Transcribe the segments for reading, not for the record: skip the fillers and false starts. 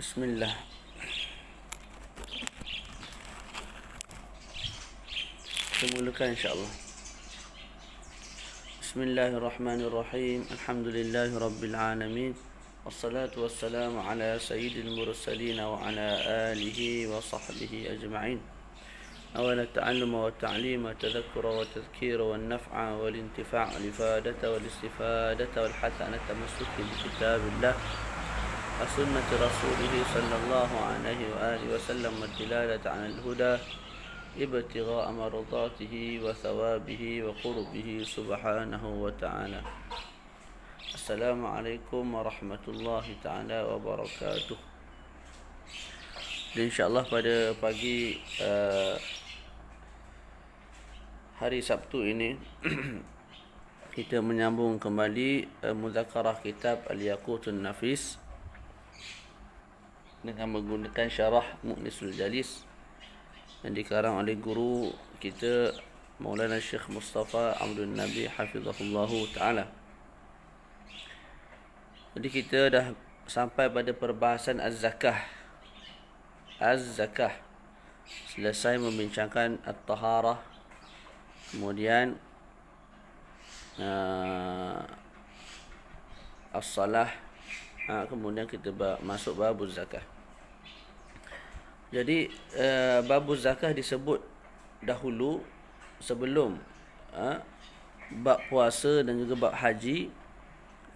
Bismillah. Kita mulakan insyaAllah. Bismillahirrahmanirrahim. Alhamdulillahi Rabbil Alamin. Wassalatu wassalamu ala sayyidil mursalin wa ala alihi wa sahbihi ajma'in. أولا التعلم والتعليم والتذكر والتذكير والنفع والانتفاع والإفادة والاستفادة والحث على التمسك بكتاب الله وسنة رسوله صلى الله عليه وآله وسلم والدلالة على الهدى ابتغاء مرضاته وثوابه وقربه سبحانه وتعالى. السلام عليكم ورحمة الله تعالى وبركاته. Dan insyaAllah pada pagi hari Sabtu ini kita menyambung kembali muzakarah kitab Al-Yaqutun Nafis dengan menggunakan syarah Mu'nisul Jalis yang dikarang oleh guru kita Maulana Syekh Mustafa Abdul Nabi Hafizahullahu Ta'ala. Jadi kita dah sampai pada perbahasan Az-Zakah. Selesai membincangkan At-Taharah, kemudian As-Salah, kemudian kita masuk babuz zakah. Jadi babuz zakah disebut dahulu sebelum bab puasa dan juga bab haji,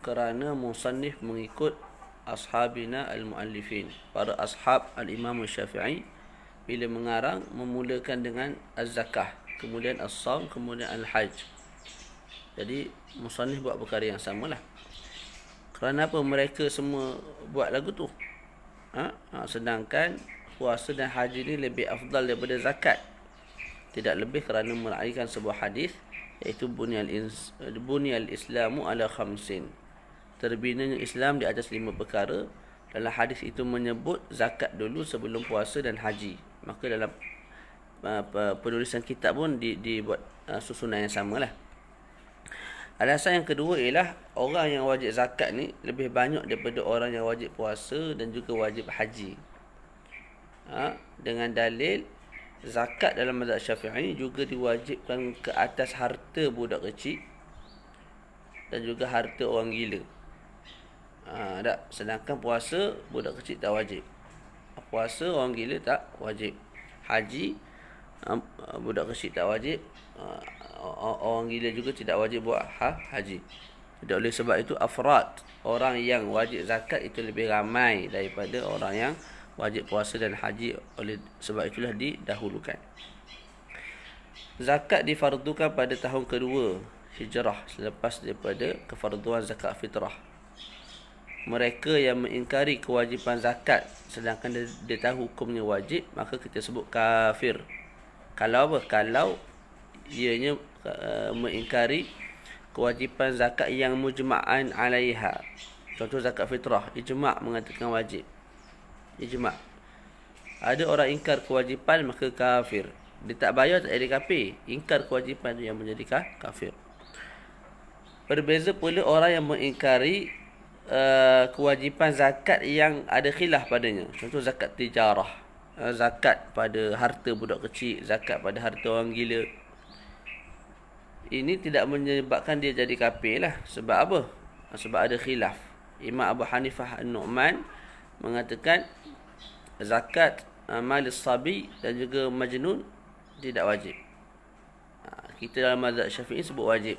kerana musannif mengikut ashabina al-muallifin, para ashab al-Imam Syafi'i bila mengarang memulakan dengan az-zakah, kemudian as-saum, kemudian al-hajj. Jadi musannif buat perkara yang samalah. Kerana apa mereka semua buat lagu tu? Sedangkan puasa dan haji ni lebih afdal daripada zakat. Tidak lebih kerana meraihkan sebuah hadis, iaitu bunyal islamu ala khamsin. Terbinanya Islam di atas 5 perkara. Dalam hadis itu menyebut zakat dulu sebelum puasa dan haji. Maka dalam penulisan kitab pun dibuat susunan yang samalah. Alasan yang kedua ialah orang yang wajib zakat ni lebih banyak daripada orang yang wajib puasa dan juga wajib haji. Dengan dalil zakat dalam mazhab Syafi'i juga diwajibkan ke atas harta budak kecil dan juga harta orang gila. Sedangkan puasa budak kecil tak wajib. Puasa orang gila tak wajib. Haji budak kecil tak wajib. Orang gila juga tidak wajib buat haji. Jadi oleh sebab itu afrad, orang yang wajib zakat itu lebih ramai daripada orang yang wajib puasa dan haji. Oleh sebab itulah didahulukan. Zakat difardukan pada tahun kedua Hijrah selepas daripada kefarduan zakat fitrah. Mereka yang mengingkari kewajipan zakat sedangkan dia tahu hukumnya wajib, maka kita sebut kafir. Kalau apa? Kalau ianya mengingkari kewajipan zakat yang mujma'an alaiha. Contoh zakat fitrah, ijma' mengatakan wajib. Ijma'. Ada orang ingkar kewajipan, maka kafir. Dia tak bayar, tak jadi kafir. Ingkar kewajipan yang menjadi kafir. Berbeza pula orang yang mengingkari kewajipan zakat yang ada khilaf padanya. Contoh zakat tijarah, zakat pada harta budak kecil, zakat pada harta orang gila. Ini tidak menyebabkan dia jadi kafir lah. Sebab apa? Sebab ada khilaf. Imam Abu Hanifah An-Nu'man mengatakan zakat malis sabi dan juga majnun tidak wajib. Kita dalam mazhab Syafi'i sebut wajib.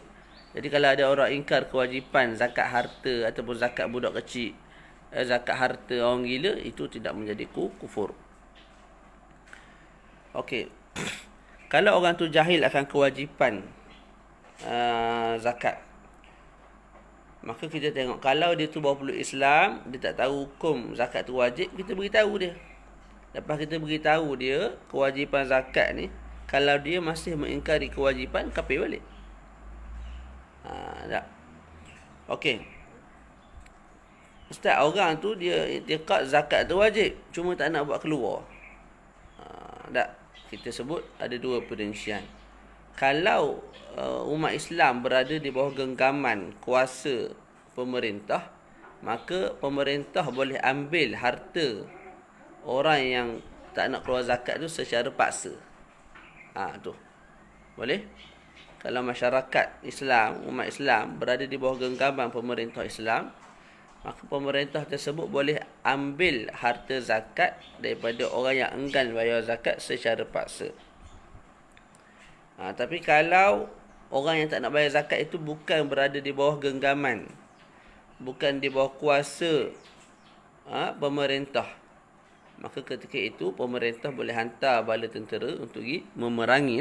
Jadi kalau ada orang ingkar kewajipan zakat harta ataupun zakat budak kecil, zakat harta orang gila, itu tidak menjadi kufur. Okey. Kalau orang tu jahil akan kewajipan zakat, maka kita tengok, kalau dia tu baru peluk Islam, dia tak tahu hukum zakat tu wajib, kita beritahu dia. Lepas kita beritahu dia kewajipan zakat ni, kalau dia masih mengingkari kewajipan, kafir balik. Tak. Okey. Ustaz, orang tu dia iktikad zakat tu wajib, cuma tak nak buat keluar. Tak. Kita sebut ada dua perincian. Kalau umat Islam berada di bawah genggaman kuasa pemerintah, maka pemerintah boleh ambil harta orang yang tak nak keluar zakat tu secara paksa. Tu. Boleh? Kalau masyarakat Islam, umat Islam berada di bawah genggaman pemerintah Islam, maka pemerintah tersebut boleh ambil harta zakat daripada orang yang enggan bayar zakat secara paksa. Tapi kalau orang yang tak nak bayar zakat itu bukan berada di bawah genggaman, bukan di bawah kuasa pemerintah, maka ketika itu pemerintah boleh hantar bala tentera untuk pergi memerangi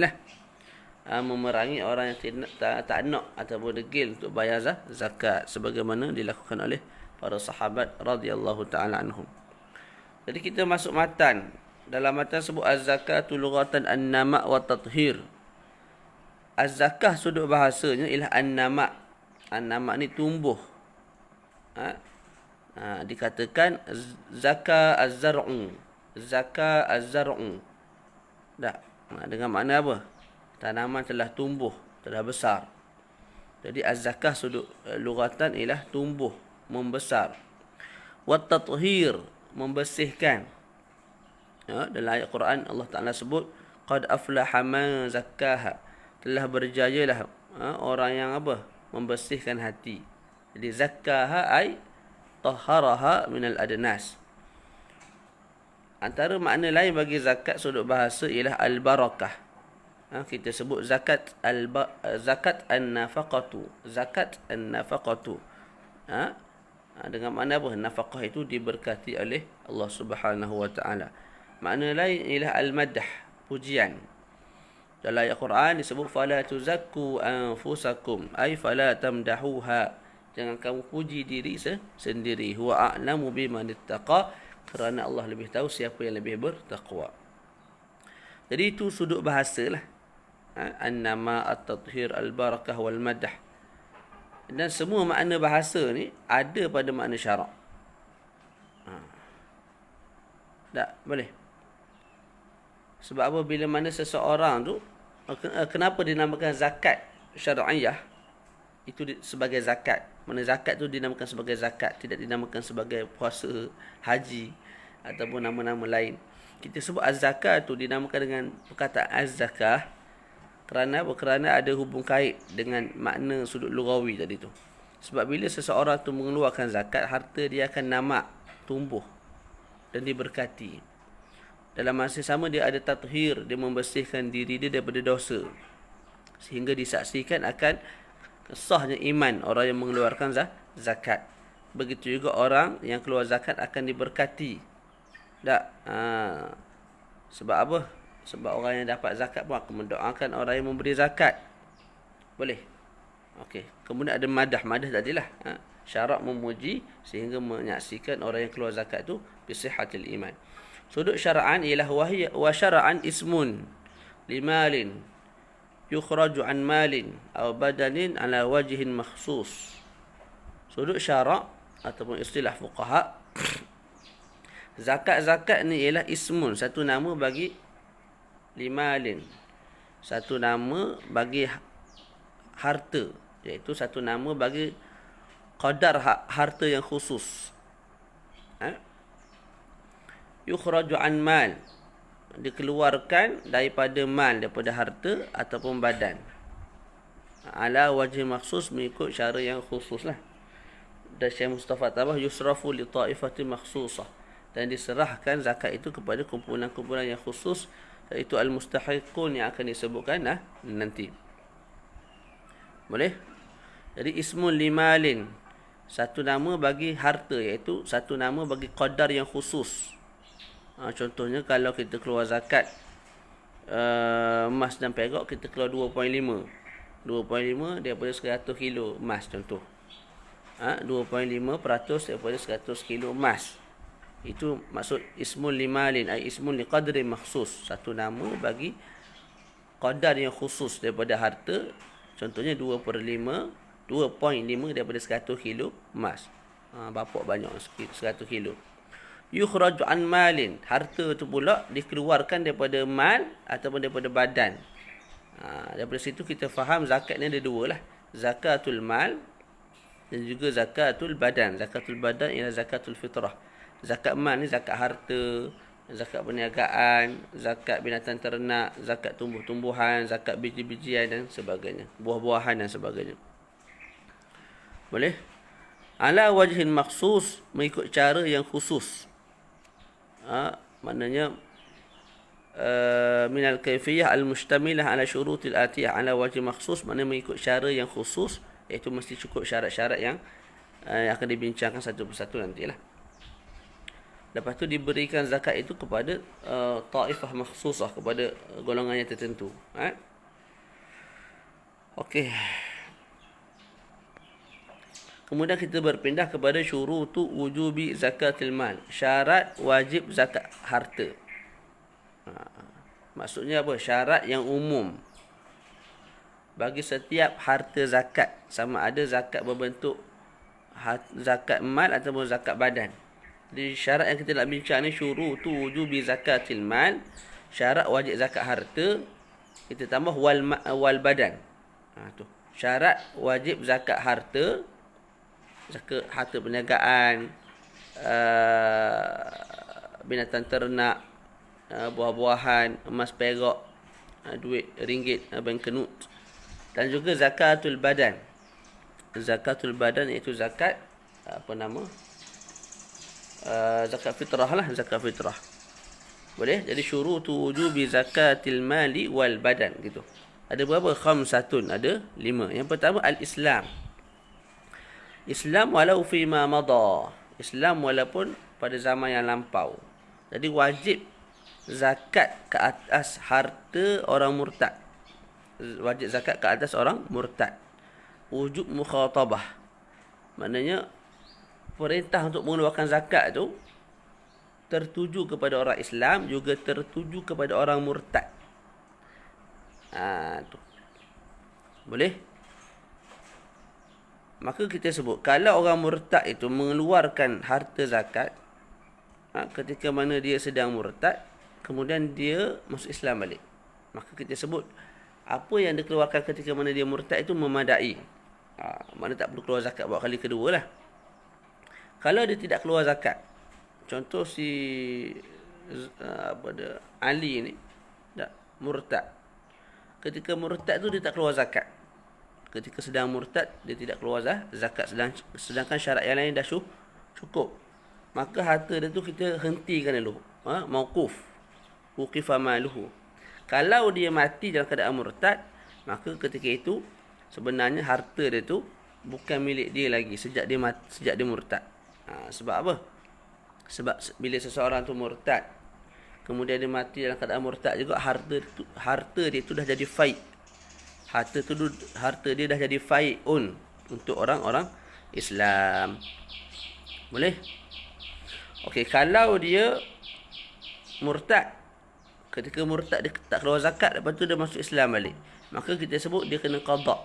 orang yang tak nak ataupun degil untuk bayar zakat, sebagaimana dilakukan oleh para sahabat radhiyallahu taala anhum. Jadi kita masuk matan. Dalam matan sebut az-zakatu lughatan an-nama' wa tathhir. Az-zakah sudut bahasanya ialah an-nama'. An-nama' ni tumbuh. Dikatakan zaka az-zar'u. Zaka az-zar'u. Dengan makna apa? Tanaman telah tumbuh, telah besar. Jadi az-zakah sudut lughatan ialah tumbuh, membesar. Wat tathhir, membersihkan. Dalam ayat Quran Allah Taala sebut qad aflaha man zakkaha, telah berjayalah orang yang apa? Membersihkan hati. Jadi zakkaha ay tahharaha minal adnas. Antara makna lain bagi zakat sudut bahasa ialah al-barakah. Kita sebut zakat an-nafaqatu. Zakat an-nafaqatu. Dengan makna apa? Nafaqah itu diberkati oleh Allah Subhanahu wa taala. Makna lain ialah al-madah, pujian. Dalam ayat Quran disebut fala tuzakku anfusakum, ay fala tamdahuha. Jangan kamu puji diri sendiri. Huwa a'lamu biman ittaqa, kerana Allah lebih tahu siapa yang lebih bertakwa. Jadi itu sudut bahasalah. An-nama, at-tathhir, al-barakah wal madah. Dan semua makna bahasa ni ada pada makna syarak. Tak boleh. Sebab apa? Bila mana seseorang tu, kenapa dinamakan zakat syar'iyah itu sebagai zakat? Mana zakat tu dinamakan sebagai zakat, tidak dinamakan sebagai puasa, haji ataupun nama-nama lain. Kita sebut az-zakah tu dinamakan dengan perkataan az-zakah kerana apa? Kerana ada hubung kait dengan makna sudut lughawi tadi tu. Sebab bila seseorang tu mengeluarkan zakat, harta dia akan namak, tumbuh dan diberkati. Dalam masa sama dia ada tathhir, dia membersihkan diri dia daripada dosa, sehingga disaksikan akan sahnya iman orang yang mengeluarkan zakat. Begitu juga orang yang keluar zakat akan diberkati. Sebab apa? Sebab orang yang dapat zakat pun akan mendoakan orang yang memberi zakat. Boleh. Okey. Kemudian ada madah. Madah tadilah. Syarak memuji sehingga menyaksikan orang yang keluar zakat tu bisihatil iman. Sudut syara'an ialah wa syara'an ismun limalin yukhraju an malin aw badanin ala wajhin makhsus. Sudut syarak ataupun istilah fuqaha, zakat ni ialah ismun, satu nama bagi limalin, satu nama bagi harta, iaitu satu nama bagi qadar harta yang khusus. Yukhraju an mal, dikeluarkan daripada mal, daripada harta ataupun badan, ala wajh makhsus, mengikut cara yang khususlah. Dan Syekh Mustafa tambah yusrafu li ta'ifatin makhsusah, dan diserahkan zakat itu kepada kumpulan-kumpulan yang khusus, iaitu al-mustahiqun yang akan disebutkan nanti. Boleh? Jadi ismun limalin, satu nama bagi harta, iaitu satu nama bagi qadar yang khusus. Contohnya kalau kita keluar zakat emas dan perak, kita keluar 2.5 daripada 100 kilo emas contoh. 2.5% daripada 100 kilo emas. Itu maksud ismun limalin, ay ismun liqadri makhsus, satu nama bagi qadar yang khusus daripada harta. Contohnya 2.5 daripada 100 kilo emas. Bapak banyak 100 kilo. Yukhraju an malin, harta tu pula dikeluarkan daripada mal ataupun daripada badan. Daripada situ kita faham zakat ni ada dua lah. Zakatul mal dan juga zakatul badan. Zakatul badan ialah zakatul fitrah. Zakat mal ni zakat harta, zakat perniagaan, zakat binatang ternak, zakat tumbuh-tumbuhan, zakat biji-bijian dan sebagainya, buah-buahan dan sebagainya. Boleh? Ala wajhin maksus, mengikut cara yang khusus. Maknanya minal kaifiyah al-mustamilah ala syurutil atiyah ala wajhin maksus, maknanya mengikut cara yang khusus, iaitu mesti cukup syarat-syarat yang akan dibincangkan satu persatu nantilah. Lepas tu diberikan zakat itu kepada taifah makhsusah, kepada golongan yang tertentu. Okey. Kemudian kita berpindah kepada syurutu wujubi zakatil mal. Syarat wajib zakat harta. Maksudnya apa? Syarat yang umum bagi setiap harta zakat, sama ada zakat berbentuk zakat mal ataupun zakat badan. Jadi syarat yang kita nak bincang ni syurutu wujubi zakatil mal, syarat wajib zakat harta, kita tambah wal badan. Tu. Syarat wajib zakat harta, zakat harta perniagaan, binatang ternak, buah-buahan, emas perak, duit ringgit, banknot, dan juga zakatul badan. Zakatul badan iaitu zakat zakat fitrah lah, zakat fitrah. Boleh? Jadi syurutu wujubi zakatil mali wal badan gitu. Ada berapa? Khamsatun, ada 5. Yang pertama al-Islam. Islam walau fima madha. Islam walaupun pada zaman yang lampau. Jadi wajib zakat ke atas harta orang murtad. Wajib zakat ke atas orang murtad. Wujub mukhatabah. Maknanya perintah untuk mengeluarkan zakat tu tertuju kepada orang Islam, juga tertuju kepada orang murtad. Tu. Boleh? Maka kita sebut, kalau orang murtad itu mengeluarkan harta zakat ketika mana dia sedang murtad, kemudian dia masuk Islam balik, maka kita sebut apa yang dikeluarkan ketika mana dia murtad itu memadai. Mana tak perlu keluar zakat buat kali kedua lah. Kalau dia tidak keluar zakat, contoh si Ali ni tak murtad. Ketika murtad tu dia tak keluar zakat. Ketika sedang murtad dia tidak keluar zakat, sedangkan syarat yang lain dah cukup. Maka harta dia tu kita hentikan dulu. Mauquf. Uqifa maluhu. Kalau dia mati dalam keadaan murtad, maka ketika itu sebenarnya harta dia tu bukan milik dia lagi sejak dia murtad. Sebab apa? Sebab bila seseorang tu murtad, kemudian dia mati dalam keadaan murtad juga, harta dia tu dah jadi fai'. Harta dia dah jadi fai'un untuk orang-orang Islam. Boleh? Okey, kalau dia murtad, ketika murtad dia tak keluar zakat, lepas tu dia masuk Islam balik, maka kita sebut dia kena qada.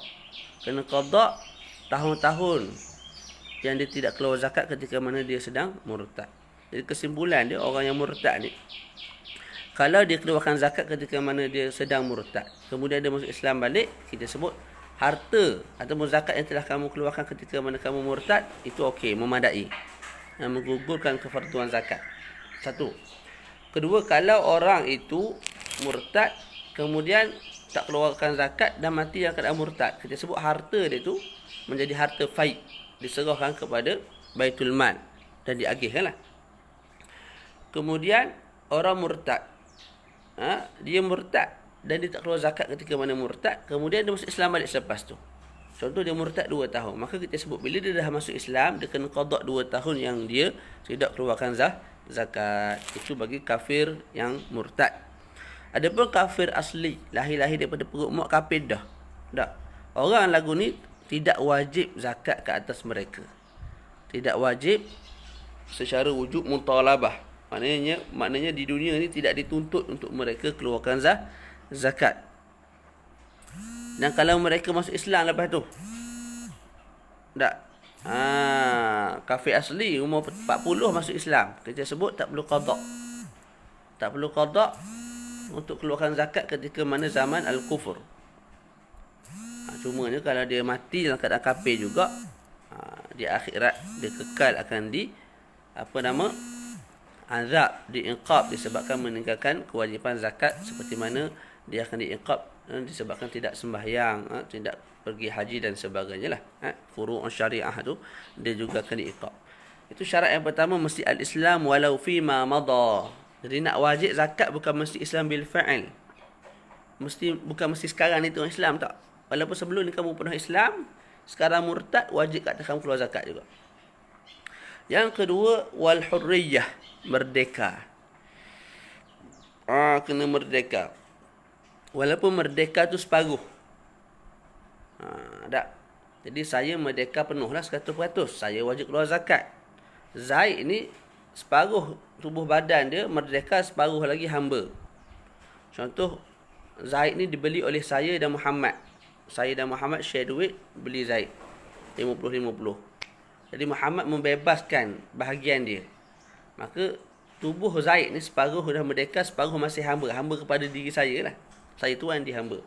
Kena qada tahun-tahun yang dia tidak keluar zakat ketika mana dia sedang murtad. Jadi kesimpulan dia, orang yang murtad ni, kalau dia keluarkan zakat ketika mana dia sedang murtad, kemudian dia masuk Islam balik, kita sebut harta ataupun zakat yang telah kamu keluarkan ketika mana kamu murtad itu okey, memadai, menggugurkan kefarduan zakat. Satu. Kedua, kalau orang itu murtad kemudian tak keluarkan zakat dan mati dalam keadaan murtad, kita sebut harta dia tu menjadi harta fai', diserahkan kepada Baitul Mal dan diagihkanlah. Kemudian orang murtad, dia murtad dan dia tak keluar zakat ketika mana murtad, kemudian dia masuk Islam balik selepas tu. Contoh dia murtad 2 tahun, maka kita sebut bila dia dah masuk Islam, dia kena qada 2 tahun yang dia tidak keluarkan zakat. Itu bagi kafir yang murtad. Adapun kafir asli, lahir-lahir daripada perut mak, kafir dah. Orang lagu ni tidak wajib zakat ke atas mereka. Tidak wajib secara wujub mutalabah. Maknanya di dunia ni tidak dituntut untuk mereka keluarkan zakat. Dan kalau mereka masuk Islam lepas tu, tak. Kafir asli umur 40 masuk Islam, kita sebut tak perlu qada. Tak perlu qada untuk keluarkan zakat ketika mana zaman al-kufur. Cumanya kalau dia mati dalam keadaan kafir juga, di akhirat dia kekal akan azab, diiqab disebabkan meninggalkan kewajipan zakat, seperti mana dia akan diiqab disebabkan tidak sembahyang, tidak pergi haji dan sebagainya lah. Furu'un syariah tu dia juga akan diiqab. Itu syarat yang pertama, mesti al-Islam walau fi ma madha. Jadi nak wajib zakat bukan mesti Islam bil fa'il. Bukan mesti sekarang ni tu Islam, tak. Walaupun sebelum ni kamu pernah Islam, sekarang murtad, wajib kat kamu keluar zakat juga. Yang kedua, wal hurriyah, merdeka. Kena merdeka. Walaupun merdeka tu separuh. Tak. Jadi saya merdeka penuh lah 100%. Saya wajib keluar zakat. Zaid ni separuh tubuh badan dia merdeka, separuh lagi hamba. Contoh, Zaid ni dibeli oleh saya dan Muhammad. Saya dan Muhammad share duit, beli Zaid 50-50. Jadi Muhammad membebaskan bahagian dia. Maka tubuh Zaid ni separuh dah merdeka, separuh masih hamba. Hamba kepada diri saya lah. Saya tuan dia hamba.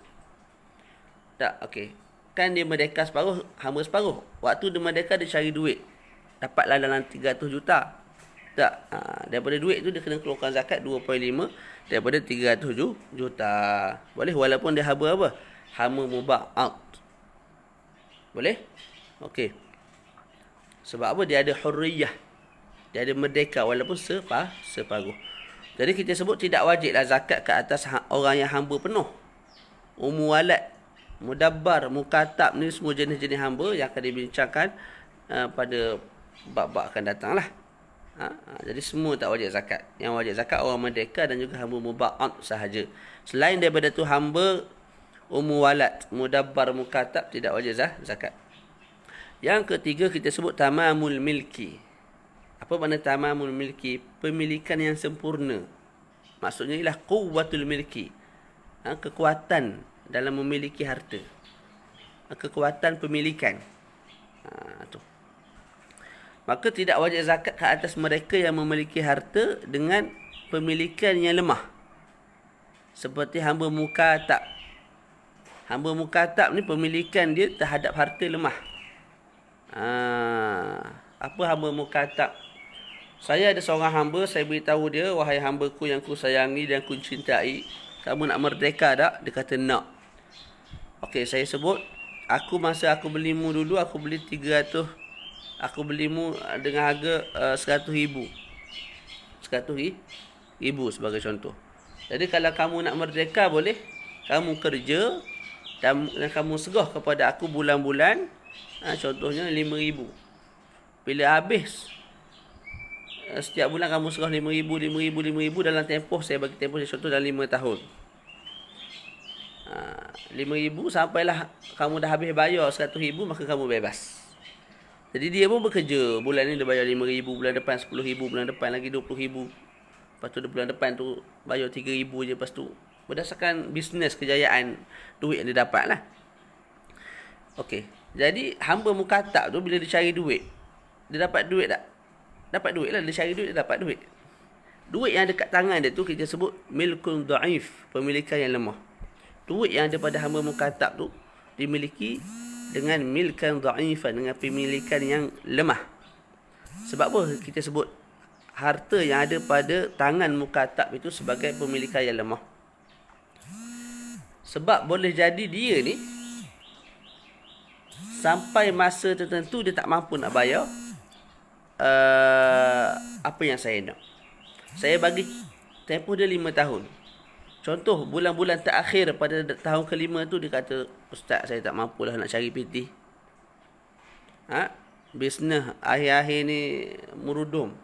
Tak, okey. Kan dia merdeka separuh, hamba separuh. Waktu dia merdeka dia cari duit. Dapatlah dalam 300 juta. Tak, daripada duit tu dia kena keluarkan zakat 2.5 daripada 300 juta. Boleh walaupun dia hamba apa? Hamba muba'at. Boleh? Okey. Sebab apa? Dia ada hurriyah. Dia ada merdeka walaupun separuh. Jadi kita sebut tidak wajiblah zakat ke atas orang yang hamba penuh. Walad, mudabbar, mukatab ni semua jenis-jenis hamba yang akan dibincangkan pada bab-bab akan datang lah. Jadi semua tak wajib zakat. Yang wajib zakat orang merdeka dan juga hamba muba'at sahaja. Selain daripada tu hamba, walad, mudabbar, mukatab tidak wajib zakat. Yang ketiga kita sebut tamamul milki. Apa makna tamamul milki? Pemilikan yang sempurna. Maksudnya ialah quwwatul milki. Kekuatan dalam memiliki harta. Kekuatan pemilikan. Tu. Maka tidak wajib zakat ke atas mereka yang memiliki harta dengan pemilikan yang lemah. Seperti hamba mukatab. Hamba mukatab ni pemilikan dia terhadap harta lemah. Apa hamba mukatab? Saya ada seorang hamba, saya beritahu dia, wahai hambaku yang ku sayangi dan ku cintai, kamu nak merdeka tak? Dia kata nak. Okey, saya sebut, masa aku belimu dulu, aku beli 300, aku belimu dengan harga 100,000. 100,000 sebagai contoh. Jadi kalau kamu nak merdeka boleh, kamu kerja dan kamu segah kepada aku bulan-bulan, contohnya 5,000. Bila habis setiap bulan kamu serah 5,000 dalam tempoh, saya bagi tempoh dia contoh dalam 5 tahun. 5,000 sampailah kamu dah habis bayar 100,000, maka kamu bebas. Jadi dia pun bekerja. Bulan ni dia bayar 5,000, bulan depan 10,000, bulan depan lagi 20,000. Lepas tu bulan depan tu bayar 3,000 je. Lepas tu berdasarkan bisnes kejayaan duit yang dia dapat lah. Okey. Jadi hamba mukatab tu bila dia cari duit, dia dapat duit tak? Dapat duit lah. Dia cari duit, dia dapat duit. Duit yang ada kat tangan dia tu kita sebut milkun da'if, pemilikan yang lemah. Duit yang ada pada hamba mukatab tu dimiliki dengan milkan da'ifan, dengan pemilikan yang lemah. Sebab apa kita sebut harta yang ada pada tangan mukatab itu sebagai pemilikan yang lemah? Sebab boleh jadi dia ni sampai masa tertentu dia tak mampu nak bayar apa yang saya nak. Saya bagi tempoh dia 5 tahun. Contoh bulan-bulan terakhir pada tahun kelima tu dia kata, Ustaz saya tak mampulah nak cari PT. Bisnes akhir-akhir ni merudum.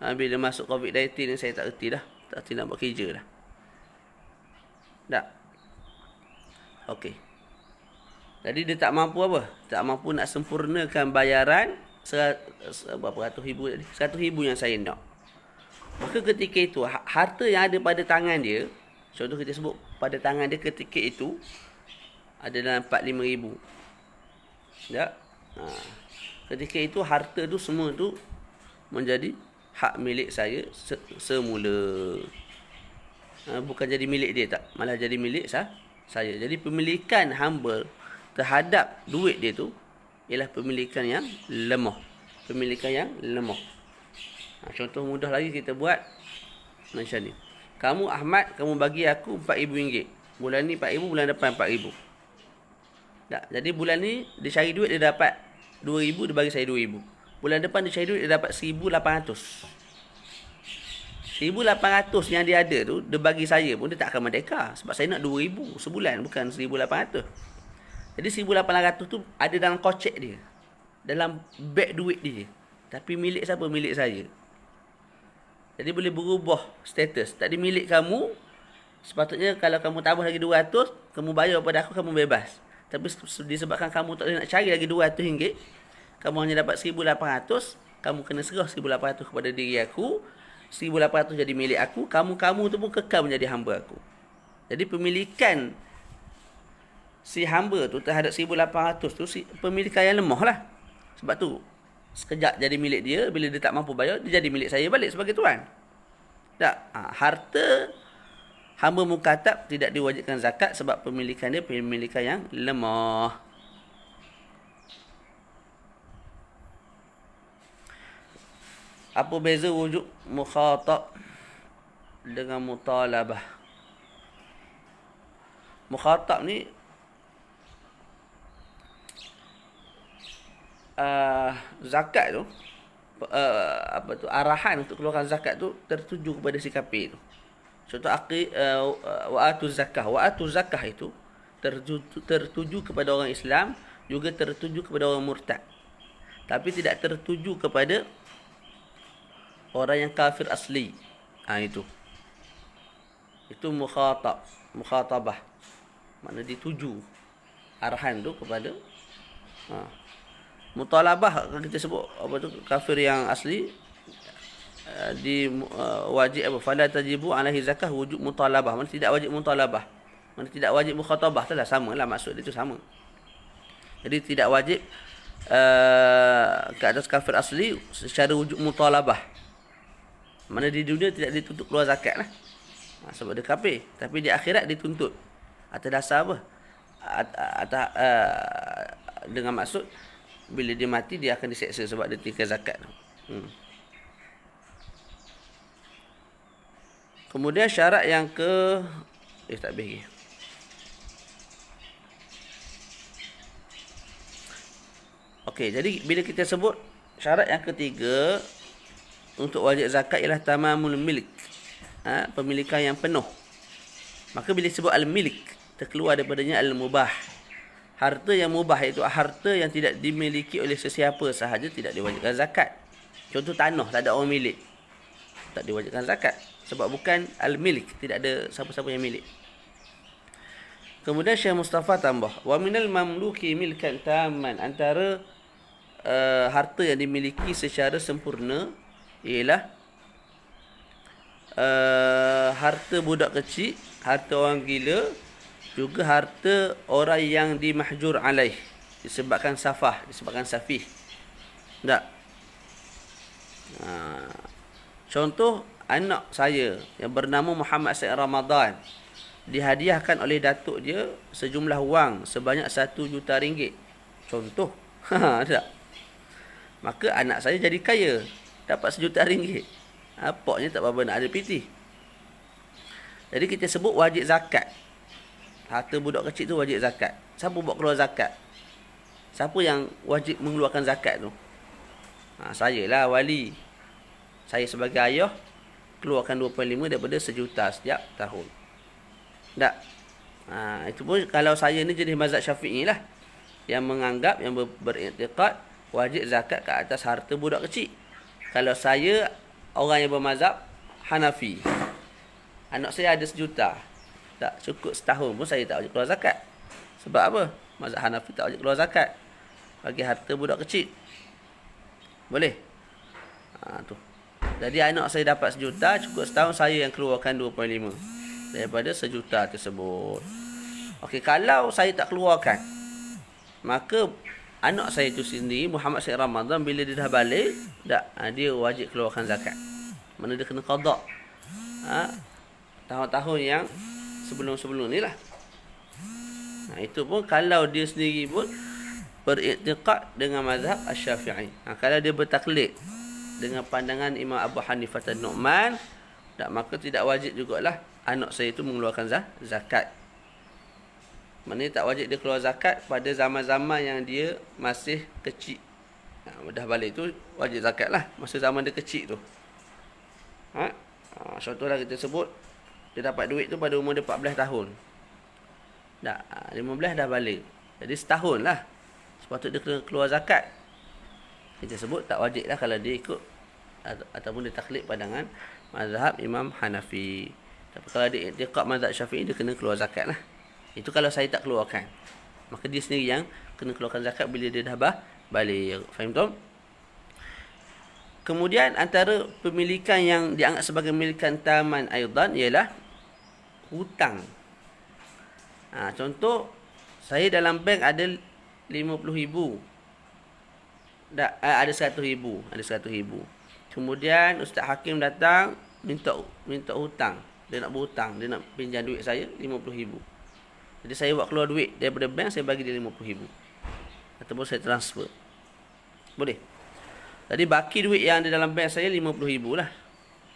Bila masuk COVID-19 ni saya tak erti dah. Tak erti nak buat kerja dah. Tak. Okey. Jadi dia tak mampu apa? Tak mampu nak sempurnakan bayaran berapa ratus ribu tadi? 100,000 yang saya nak. Maka ketika itu harta yang ada pada tangan dia, contoh kita sebut pada tangan dia ketika itu ada dalam 45,000. Tak? Ketika itu harta tu semua tu menjadi hak milik saya semula. Bukan jadi milik dia tak, malah jadi milik saya. Jadi pemilikan hamba terhadap duit dia tu ialah pemilikan yang lemah. Pemilikan yang lemah. Contoh mudah lagi kita buat macam ni. Kamu Ahmad, kamu bagi aku RM4,000. Bulan ni RM4,000, bulan depan RM4,000. Tak, jadi bulan ni dia cari duit, dia dapat RM2,000, dia bagi saya RM2,000. Bulan depan dia cari duit, dia dapat RM1,800. RM1,800 yang dia ada tu, dia bagi saya pun dia tak akan merdeka. Sebab saya nak RM2,000 sebulan, bukan RM1,800. Jadi RM1,800 tu ada dalam kocek dia, dalam beg duit dia. Tapi milik siapa? Milik saya. Jadi boleh berubah status. Tadi milik kamu, sepatutnya kalau kamu tambah lagi 200, kamu bayar pada aku, kamu bebas. Tapi disebabkan kamu tak boleh nak cari lagi RM200, kamu hanya dapat RM1,800, kamu kena serah RM1,800 kepada diri aku. RM1,800 jadi milik aku, kamu tu pun kekal menjadi hamba aku. Jadi pemilikan si hamba tu terhadap RM1,800 tu pemilikan yang lemah lah. Sebab tu sekejap jadi milik dia, bila dia tak mampu bayar, dia jadi milik saya balik sebagai tuan. Tak, harta hamba mukatab tidak diwajibkan zakat sebab pemilikan dia pemilikan yang lemah. Apa beza wujud mukhatab dengan mutalabah? Mukhatab ni zakat tu, arahan untuk keluarkan zakat tu tertuju kepada si kafir tu. Contoh wa'atu zakah. Wa'atu zakah itu tertuju kepada orang Islam, juga tertuju kepada orang murtad. Tapi tidak tertuju kepada orang yang kafir asli. Itu mukhatabah. Makna dituju arahan tu kepada mutalabah. Kita sebut apa tu, kafir yang asli, wajib apa, fala tajibu alaihi zakah wujud mutalabah. Mana tidak wajib mutalabah, mana tidak wajib mukhatabah, itulah samalah, maksud dia tu sama. Jadi tidak wajib ke atas kafir asli secara wujud mutalabah. Mana di dunia tidak dituntut keluar zakat lah, sebab dia kafir. Tapi di akhirat dituntut atas dasar apa? Dengan maksud bila dia mati dia akan diseksa sebab dia tinggal zakat. Kemudian syarat yang ke tak habis lagi. Okey, jadi bila kita sebut syarat yang ketiga untuk wajib zakat ialah tamamul milk, pemilikan yang penuh. Maka bila sebut al-milk, terkeluar daripadanya al-mubah. Harta yang mubah itu harta yang tidak dimiliki oleh sesiapa sahaja, tidak diwajibkan zakat. Contoh tanah, tak ada orang milik, tak diwajibkan zakat sebab bukan al-milik, tidak ada siapa-siapa yang milik. Kemudian Syekh Mustafa tambah, wa minal mamluki milkan taman, antara harta yang dimiliki secara sempurna ialah harta budak kecil, harta orang gila, juga harta orang yang dimahjur alaih disebabkan safah, disebabkan safih. Tak? Contoh anak saya yang bernama Muhammad Said Ramadan dihadiahkan oleh datuk dia sejumlah wang sebanyak RM1 juta. Contoh. Tak? Maka anak saya jadi kaya, dapat RM1 juta. Apaknya tak apa nak ada piti. Jadi kita sebut wajib zakat. Harta budak kecil tu wajib zakat. Siapa buat keluar zakat? Siapa yang wajib mengeluarkan zakat tu? Saya lah wali. Saya sebagai ayah keluarkan 2.5 daripada RM1 juta setiap tahun. Tak? Itu pun kalau saya ni jenis mazhab Syafi'i lah, yang menganggap, yang beriktikad wajib zakat ke atas harta budak kecil. Kalau saya orang yang bermazhab Hanafi, anak saya ada RM1 juta, tak cukup setahun pun saya tak wajib keluar zakat. Sebab apa? Mazhab Hanafi tak wajib keluar zakat bagi harta budak kecil. Boleh? Tu. Jadi anak saya dapat RM1 juta, cukup setahun saya yang keluarkan 2.5 daripada RM1 juta tersebut. Okey, kalau saya tak keluarkan, maka anak saya itu sendiri, Muhammad Said Ramadan, bila dia dah balik, dia wajib keluarkan zakat. Mana dia kena qada tahun-tahun yang sebelum-sebelum ni lah. Itu pun kalau dia sendiri pun beriktikad dengan mazhab Asy-Syafi'i. Kalau dia bertaklid dengan pandangan Imam Abu Hanifah dan Nu'man, tak, maka tidak wajib jugalah anak saya itu mengeluarkan zakat. Maknanya tak wajib dia keluar zakat pada zaman-zaman yang dia masih kecil. Dah balik tu wajib zakat lah masa zaman dia kecil tu. Contohlah kita sebut dia dapat duit tu pada umur dia 14 tahun. Dah 15 dah balik. Jadi setahun lah sepatutnya dia kena keluar zakat. Kita sebut tak wajib lah kalau dia ikut ataupun dia taklid pandangan mazhab Imam Hanafi. Tapi kalau dia ikut mazhab Syafi'i, dia kena keluar zakat lah. Itu kalau saya tak keluarkan, maka dia sendiri yang kena keluarkan zakat bila dia dah balik. Faham tak? Kemudian antara pemilikan yang dianggap sebagai pemilikan taman aidan ialah hutang. Contoh, saya dalam bank ada 50,000. Ada 100,000. Kemudian Ustaz Hakim datang minta hutang. Dia nak berhutang, dia nak pinjam duit saya 50,000. Jadi saya buat keluar duit daripada bank, saya bagi dia 50,000. Ataupun saya transfer. Boleh. Jadi baki duit yang ada dalam bank saya 50,000 lah.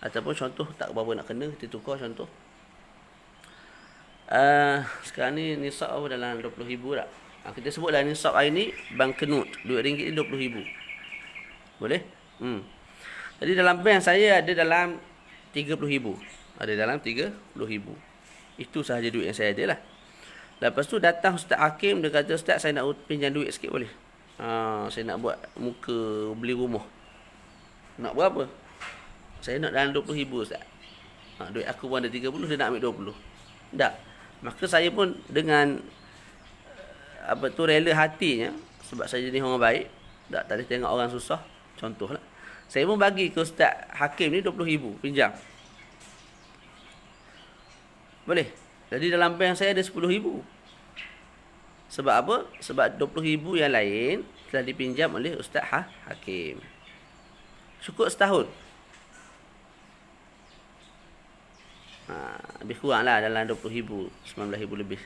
Ataupun contoh tak berapa nak kena, kita tukar contoh. Sekarang ni nisab apa dalam 20,000 tak? Kita sebutlah nisab hari ni bank kenut RM2 ni 20,000. Boleh? Jadi dalam bank saya ada dalam 30,000. Ada dalam 30,000. Itu sahaja duit yang saya ada lah. Lepas tu datang Ustaz Hakim, dia kata, Ustaz, saya nak pinjam duit sikit boleh? Saya nak buat muka beli rumah. Nak berapa? Saya nak dalam 20,000 Ustaz. Duit aku pun ada 30, dia nak ambil 20. Tak. Maka saya pun dengan rela hatinya, sebab saya jadi orang baik, tak boleh tengok orang susah, contohlah. Saya pun bagi ke Ustaz Hakim ni 20,000 pinjam. Boleh? Jadi dalam bank saya ada 10,000. Sebab apa? Sebab 20,000 yang lain telah dipinjam oleh Ustaz Hakim. Cukup setahun. Lebih kurang lah dalam 20,000, 19,000 lebih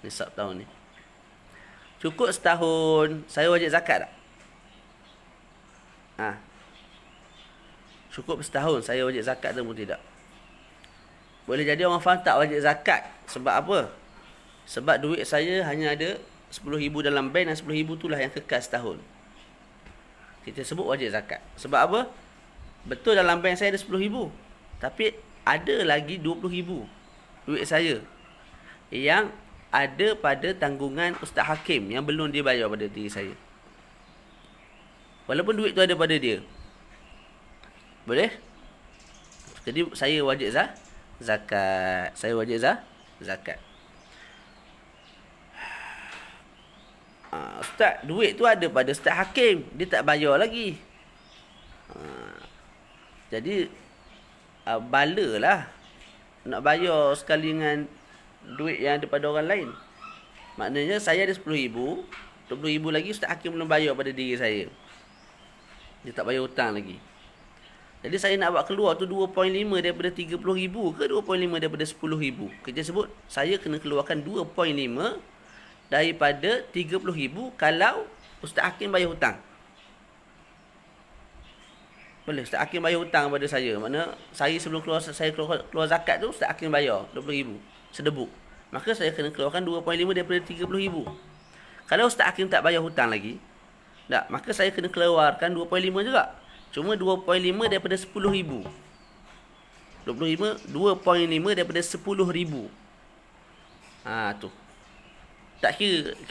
nisab tahun ni. Cukup setahun, saya wajib zakat tak? Cukup setahun, saya wajib zakat ataupun tidak? Boleh jadi orang faham tak wajib zakat. Sebab apa? Sebab duit saya hanya ada 10,000 dalam bank dan 10,000 itulah yang kekal setahun. Kita sebut wajib zakat. Sebab apa? Betul dalam bank saya ada 10,000. Tapi ada lagi 20,000 duit saya yang ada pada tanggungan Ustaz Hakim yang belum dia bayar pada diri saya. Walaupun duit tu ada pada dia. Boleh? Jadi saya wajib zakat. Saya wajib zakat. Ustaz, duit tu ada pada Ustaz Hakim, dia tak bayar lagi. Jadi balalah nak bayar sekali dengan duit yang ada pada orang lain. Maknanya saya ada 10,000, 20,000 lagi Ustaz Hakim belum bayar pada diri saya. Dia tak bayar hutang lagi. Jadi saya nak buat keluar tu 2.5 daripada 30,000 ke 2.5 daripada 10,000. Kita sebut saya kena keluarkan 2.5 daripada 30,000 kalau Ustaz Hakim bayar hutang. Boleh, Ustaz Hakim bayar hutang pada saya. Maknanya saya sebelum saya keluar zakat tu Ustaz Hakim bayar 20,000 sedebuk. Maka saya kena keluarkan 2.5 daripada 30,000. Kalau Ustaz Hakim tak bayar hutang lagi, tak, maka saya kena keluarkan 2.5 juga. Cuma 2.5 daripada 10,000. 2.5 daripada 10,000. Tu.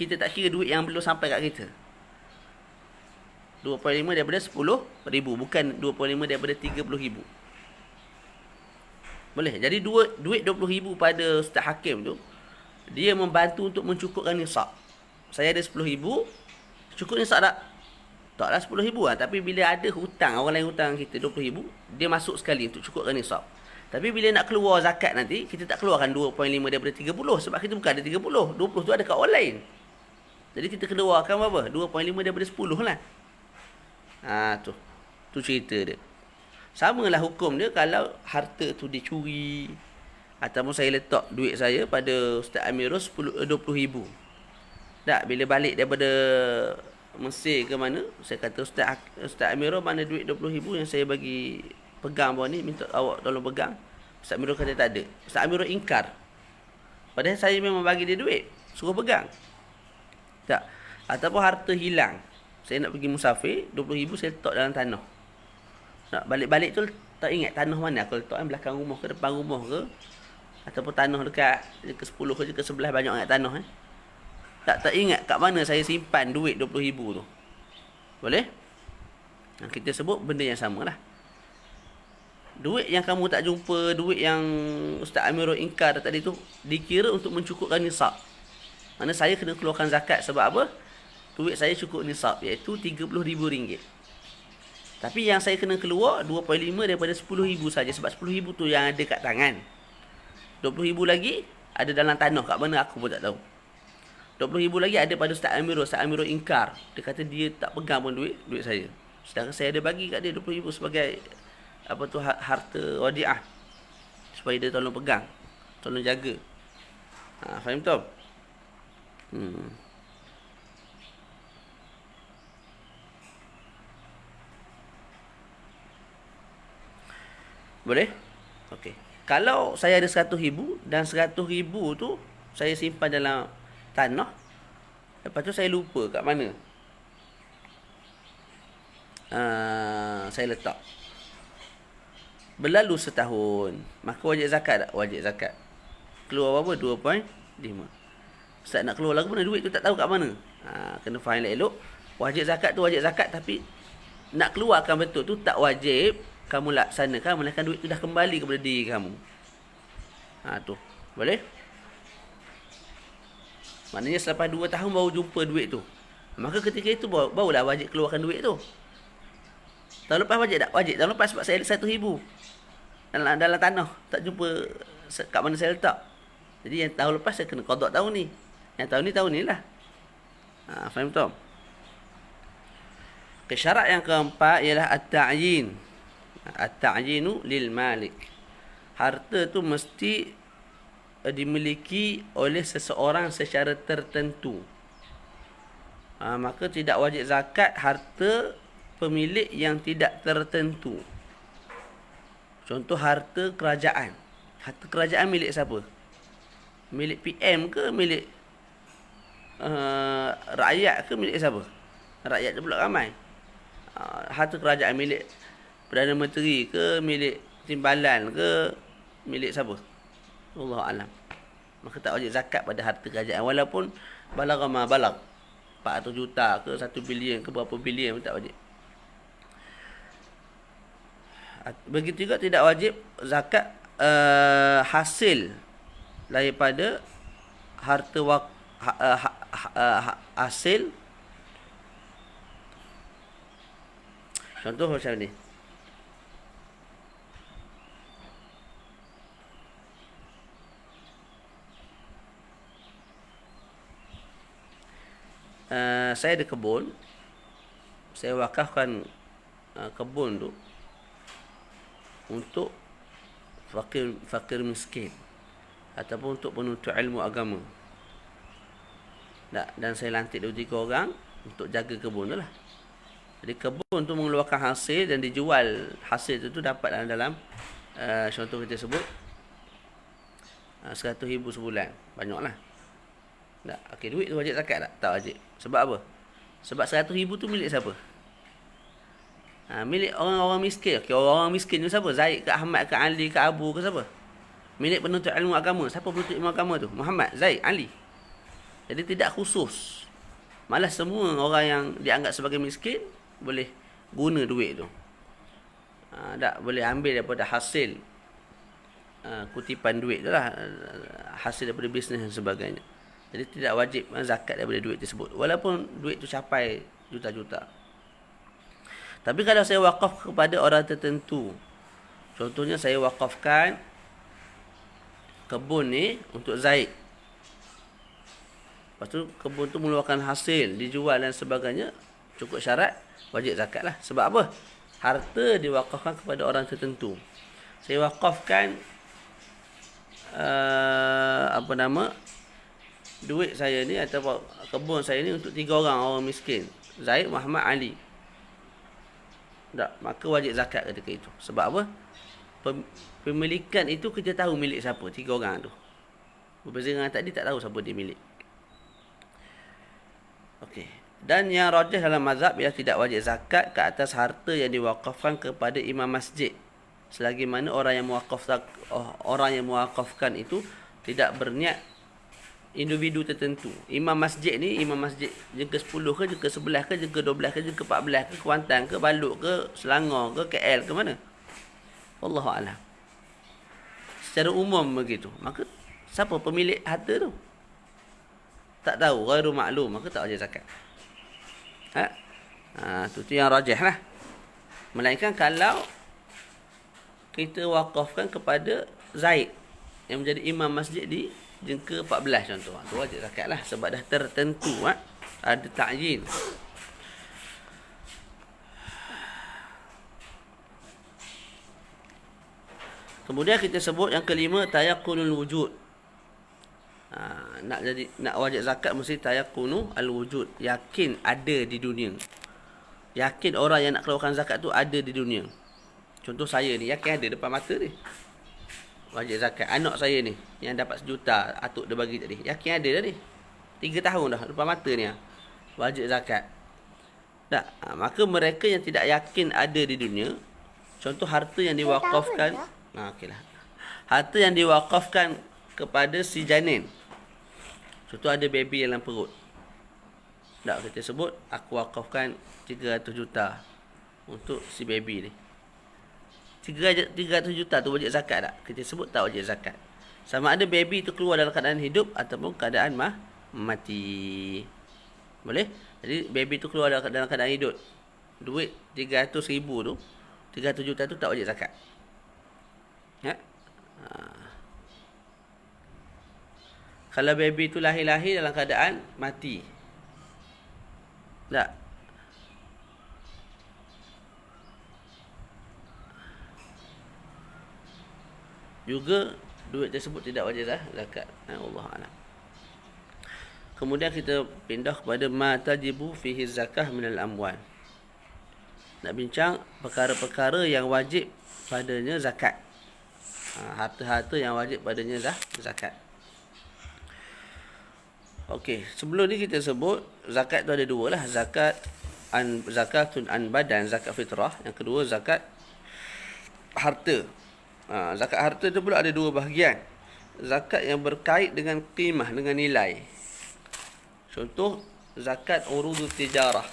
Kita tak kira duit yang belum sampai kat kita. 2.5 daripada 10,000, bukan 2.5 daripada 30,000. Boleh. Jadi duit 20,000 pada Ustaz Hakim tu, dia membantu untuk mencukupkan nisab. Saya ada 10,000, cukup nisab tak? Taklah 10,000 lah. Tapi bila ada hutang, orang lain hutang kita 20,000, dia masuk sekali untuk cukupkan nisab. Tapi bila nak keluar zakat nanti, kita tak keluarkan 2.5 daripada 30. Sebab kita bukan ada 30. 20 tu ada kat orang lain. Jadi kita keluarkan berapa? 2.5 daripada 10 lah. Tu cerita dia. Samalah hukum dia kalau harta tu dicuri. Ataupun saya letak duit saya pada Ustaz Amirul 20,000. Tak, bila balik daripada Mesir ke mana, saya kata Ustaz Amirul, mana duit 20,000 yang saya bagi pegang bawah ni, minta awak tolong pegang. Ustaz Amirul kata tak ada. Ustaz Amirul ingkar. Padahal saya memang bagi dia duit, suruh pegang. Tak. Ataupun harta hilang. Saya nak pergi musafir, 20,000 saya letak dalam tanah. Nak balik-balik tu tak ingat tanah mana aku letak, belakang rumah ke depan rumah ke, ataupun tanah dekat ke 10 ke sebelah banyak sangat tanah Tak ingat kat mana saya simpan duit 20,000 tu. Boleh? Kita sebut benda yang sama lah. Duit yang kamu tak jumpa, duit yang Ustaz Amirul ingkar tadi tu, dikira untuk mencukupkan nisab. Mana saya kena keluarkan zakat sebab apa? Duit saya cukup nisab, iaitu RM30,000. Tapi yang saya kena keluar 2.5 daripada 10,000 saja, sebab 10,000 tu yang ada kat tangan. 20,000 lagi ada dalam tanah kat mana aku pun tak tahu. 20,000 lagi ada pada Ustaz Amirul. Ustaz Amirul ingkar. Dia kata dia tak pegang pun duit saya. Sedangkan saya ada bagi kat dia 20,000 sebagai apa tu, harta wadiah, supaya dia tolong pegang, tolong jaga. Faham tak? Boleh? Okey. Kalau saya ada 100,000 dan 100,000 tu saya simpan dalam tanah, lepas tu saya lupa kat mana saya letak. Berlalu setahun, maka wajib zakat tak? Wajib zakat. Keluar berapa? 2.5. Ustaz nak keluar lagu mana duit tu tak tahu kat mana. Kena faham elok. Wajib zakat tu wajib zakat, tapi nak keluarkan betul tu tak wajib kamu laksanakan, melainkan duit tu dah kembali kepada diri kamu. Tu. Boleh? Maknanya selepas 2 tahun baru jumpa duit tu. Maka ketika itu barulah wajib keluarkan duit tu. Tahun lepas wajib tak? Wajib. Tahun lepas sebab saya ada 100,000 dalam tanah, tak jumpa kat mana saya letak. Jadi yang tahun lepas saya kena qada tahun ni. Yang tahun ni lah. Faham tak? Syarat yang keempat ialah at-ta'yin. At-ta'yinu lil malik. Harta tu mesti dimiliki oleh seseorang secara tertentu. Maka tidak wajib zakat harta pemilik yang tidak tertentu. Contoh harta kerajaan. Harta kerajaan milik siapa? Milik PM ke milik rakyat ke milik siapa? Rakyat tu pula ramai. Harta kerajaan milik Perdana Menteri ke milik timbalan ke milik siapa? Allah alam. Maka tak wajib zakat pada harta kerajaan, walaupun balagha ma balag, 400 juta ke 1 bilion ke berapa bilion pun tak wajib. Begitu juga tidak wajib zakat hasil daripada harta hasil. Contoh macam ni. Saya ada kebun. Saya wakafkan kebun tu untuk fakir miskin ataupun untuk penuntut ilmu agama. Dan saya lantik 2-3 orang untuk jaga kebun tu lah. Jadi kebun tu mengeluarkan hasil dan dijual hasil tu dapat dalam contoh kita sebut 100,000 sebulan. Banyaklah. Okey, duit tu wajib zakat tak? Tak wajib. Sebab apa? Sebab 100,000 tu milik siapa? Milik orang-orang miskin. Okey, orang-orang miskin tu siapa? Zaid ke Ahmad ke Ali ke Abu ke siapa? Milik penuntut ilmu agama. Siapa penuntut ilmu agama tu? Muhammad, Zaid, Ali. Jadi tidak khusus. Malah semua orang yang dianggap sebagai miskin boleh guna duit tu. Tak boleh ambil daripada hasil kutipan duit tu lah, hasil daripada bisnes dan sebagainya. Jadi tidak wajib zakat daripada duit tersebut, walaupun duit tu capai juta-juta. Tapi kalau saya wakaf kepada orang tertentu, contohnya saya wakafkan kebun ni untuk Zaid, lepas tu kebun tu mengeluarkan hasil, dijual dan sebagainya, cukup syarat, wajib zakat lah. Sebab apa? Harta diwakafkan kepada orang tertentu. Saya wakafkan duit saya ni atau kebun saya ni untuk 3 orang miskin. Zaid, Muhammad, Ali. Tak, maka wajib zakat ketika itu. Sebab apa? Pemilikan itu kita tahu milik siapa, 3 orang tu. Berbeza dengan tadi tak tahu siapa dia milik. Okey. Dan yang rajih dalam mazhab ialah tidak wajib zakat ke atas harta yang diwakafkan kepada imam masjid. Selagi mana orang yang mewakafkan itu tidak berniat individu tertentu. Imam masjid ni, imam masjid jengka 10 ke, jengka 11 ke, jengka 12 ke, jengka 14 ke, Kuantan ke, Baluk ke, Selangor ke, KL ke mana? Wallahu a'lam. Secara umum begitu. Maka siapa pemilik harta tu? Tak tahu, ghairu maklum, maka tak wajib zakat. Tu yang rajih lah. Melainkan kalau kita wakafkan kepada Zaid yang menjadi imam masjid di jengka 14 contoh, tu wajib zakat lah sebab dah tertentu, ada ta'yin. Kemudian kita sebut yang kelima, tayaqqunul wujud. Nak wajib zakat mesti tayaqqunu al-wujud, yakin ada di dunia. Yakin orang yang nak keluarkan zakat tu ada di dunia. Contoh saya ni, yakin ada depan mata ni, wajib zakat. Anak saya ni yang dapat 1 juta atuk dia bagi tadi, yakin ada dah ni, 3 tahun dah depan mata ni, wajib zakat. Tak, maka mereka yang tidak yakin ada di dunia, contoh harta yang diwakafkan, okeylah, harta yang diwakafkan kepada si janin, contoh ada baby dalam perut, tak, kita sebut aku wakafkan 300 juta untuk si baby ni. 300 juta tu wajib zakat tak? Kita sebut tak wajib zakat. Sama ada baby tu keluar dalam keadaan hidup ataupun keadaan mati. Boleh? Jadi baby tu keluar dalam keadaan hidup, duit 300 ribu tu, 300 juta tu tak wajib zakat. Kalau baby tu lahir dalam keadaan mati, tak, juga duit tersebut tidak wajib zakat. Allah a'lam. Kemudian kita pindah kepada ma tajibu fihi zakah minal amwal. Nak bincang perkara-perkara yang wajib padanya zakat. Harta-harta yang wajib padanya zakat. Okey, sebelum ni kita sebut zakat tu ada 2 lah. Zakatun an badan, zakat fitrah. Yang kedua zakat harta. Zakat harta tu pula ada 2 bahagian. Zakat yang berkait dengan qimah, dengan nilai. Contoh zakat urudut tijarah.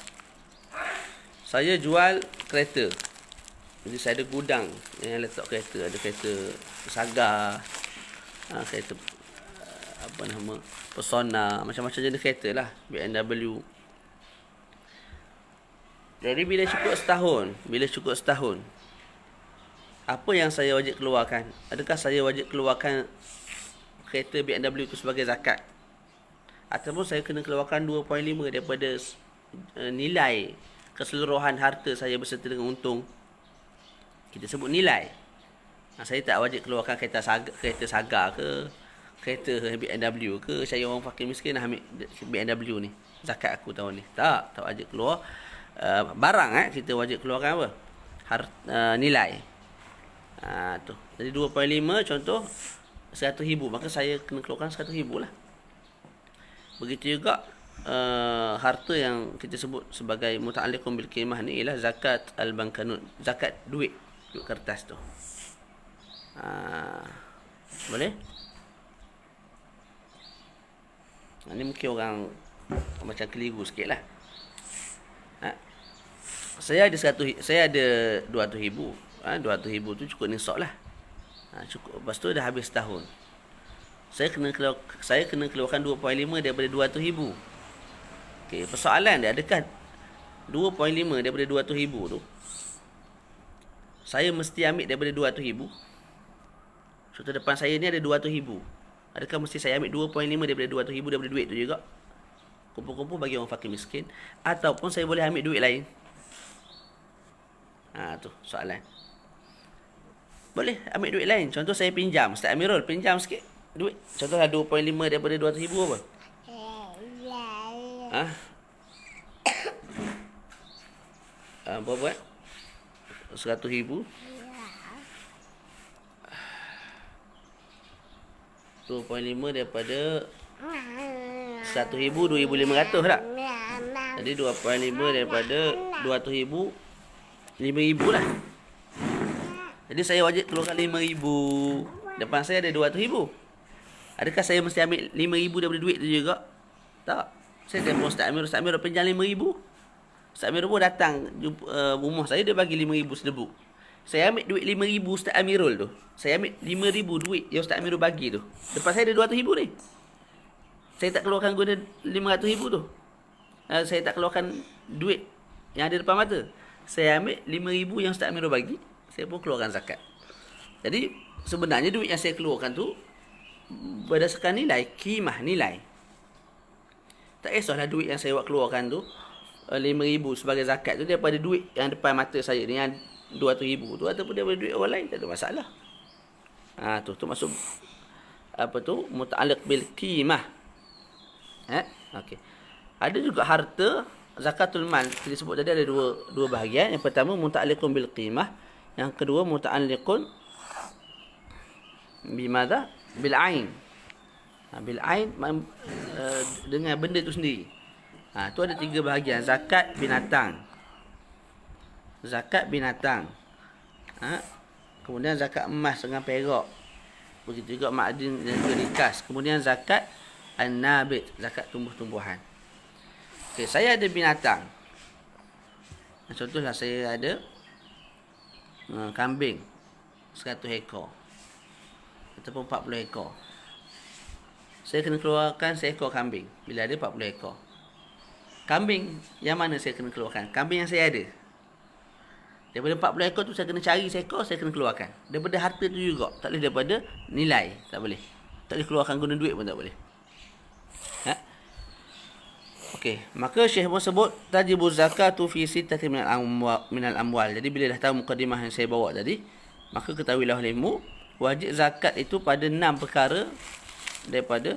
Saya jual kereta, jadi saya ada gudang yang letak kereta. Ada kereta Saga, kereta Persona, macam-macam jenis kereta lah, BMW. Jadi bila cukup setahun, apa yang saya wajib keluarkan? Adakah saya wajib keluarkan kereta BMW itu sebagai zakat? Ataupun saya kena keluarkan 2.5 daripada nilai keseluruhan harta saya beserta dengan untung? Kita sebut nilai. Saya tak wajib keluarkan kereta Saga ke, kereta BMW ke. Saya orang fakir miskin nak ambil BMW ni, zakat aku tahun ni. Tak wajib keluar barang. Kita wajib keluarkan apa? Nilai. Tu. Jadi 2.5 contoh 100,000, maka saya kena keluarkan 100,000 lah. Begitu juga harta yang kita sebut sebagai muta'alliqun bil qimah ni ialah zakat al-bankanun, zakat duit kertas tu. Boleh? Ini mungkin orang macam keliru sikit lah. Saya ada 200,000. 200,000 tu cukup nisab lah. Cukup. Lepas tu dah habis tahun, saya kena keluarkan 2.5 daripada 200,000. Okey, persoalan dia, adakah 2.5 daripada 200,000 tu saya mesti ambil daripada 200,000? Contoh depan saya ni ada 200,000. Adakah mesti saya ambil 2.5 daripada 200,000 daripada duit tu juga, kumpul-kumpul bagi orang fakir miskin, ataupun saya boleh ambil duit lain? Tu soalan. Boleh ambil duit lain. Contoh saya pinjam, Ustaz Amirul pinjam sikit duit, contohlah 2.5 daripada 200,000 apa? Ah, berapa? 100,000. 2.5 daripada 100,000, 2,500 tak? Jadi 2.5 daripada 200,000, 5,000 lah. Jadi saya wajib keluarkan 5,000. Depan saya ada 200,000. Adakah saya mesti ambil 5,000 daripada duit tu juga? Tak. Saya telefon Ustaz Amir. Ustaz Amir dah pinjam 5,000. Ustaz Amir pun datang jumpa rumah saya, dia bagi 5,000 sedebu. Saya ambil duit 5,000 Ustaz Amirul tu. Saya ambil 5,000 duit yang Ustaz Amirul bagi tu. Depan saya ada 200,000 ni. Saya tak keluarkan guna 500,000 tu. Saya tak keluarkan duit yang ada depan mata. Saya ambil 5,000 yang Ustaz Amirul bagi. Saya pun keluarkan zakat. Jadi sebenarnya duit yang saya keluarkan tu berdasarkan nilai, kimah nilai. Tak kisahlah duit yang saya buat keluarkan tu 5,000 sebagai zakat tu daripada duit yang depan mata saya ni yang 200,000 tu ataupun daripada duit orang lain, tak ada masalah. Tu masuk apa tu, muta'alliq bil qimah. Okey. Ada juga harta zakatul mal. Kita sebut tadi ada dua bahagian. Yang pertama muta'alliqun bil qimah, yang kedua muta'alliqun bimadha bil ain. Bil ain dengan benda tu sendiri. Tu ada 3 bahagian. Zakat binatang. Zakat binatang. Kemudian zakat emas dengan perak. Begitu juga ma'adin dan rikas. Kemudian zakat an-nabit, zakat tumbuh-tumbuhan. Okey, saya ada binatang. Contohlah saya ada kambing 100 ekor ataupun 40 ekor. Saya kena keluarkan seekor kambing bila ada 40 ekor. Kambing yang mana saya kena keluarkan? Kambing yang saya ada. Daripada 40 ekor tu saya kena cari seekor, saya kena keluarkan. Daripada harta tu juga. Tak boleh daripada nilai. Tak boleh. Tak boleh keluarkan guna duit pun tak boleh. Okey. Maka Syekh pun sebut tajibu zakatu fi sittati minal amwal. Jadi bila dah tahu mukadimah yang saya bawa tadi, maka ketahuilah olehmu, wajib zakat itu pada 6 perkara daripada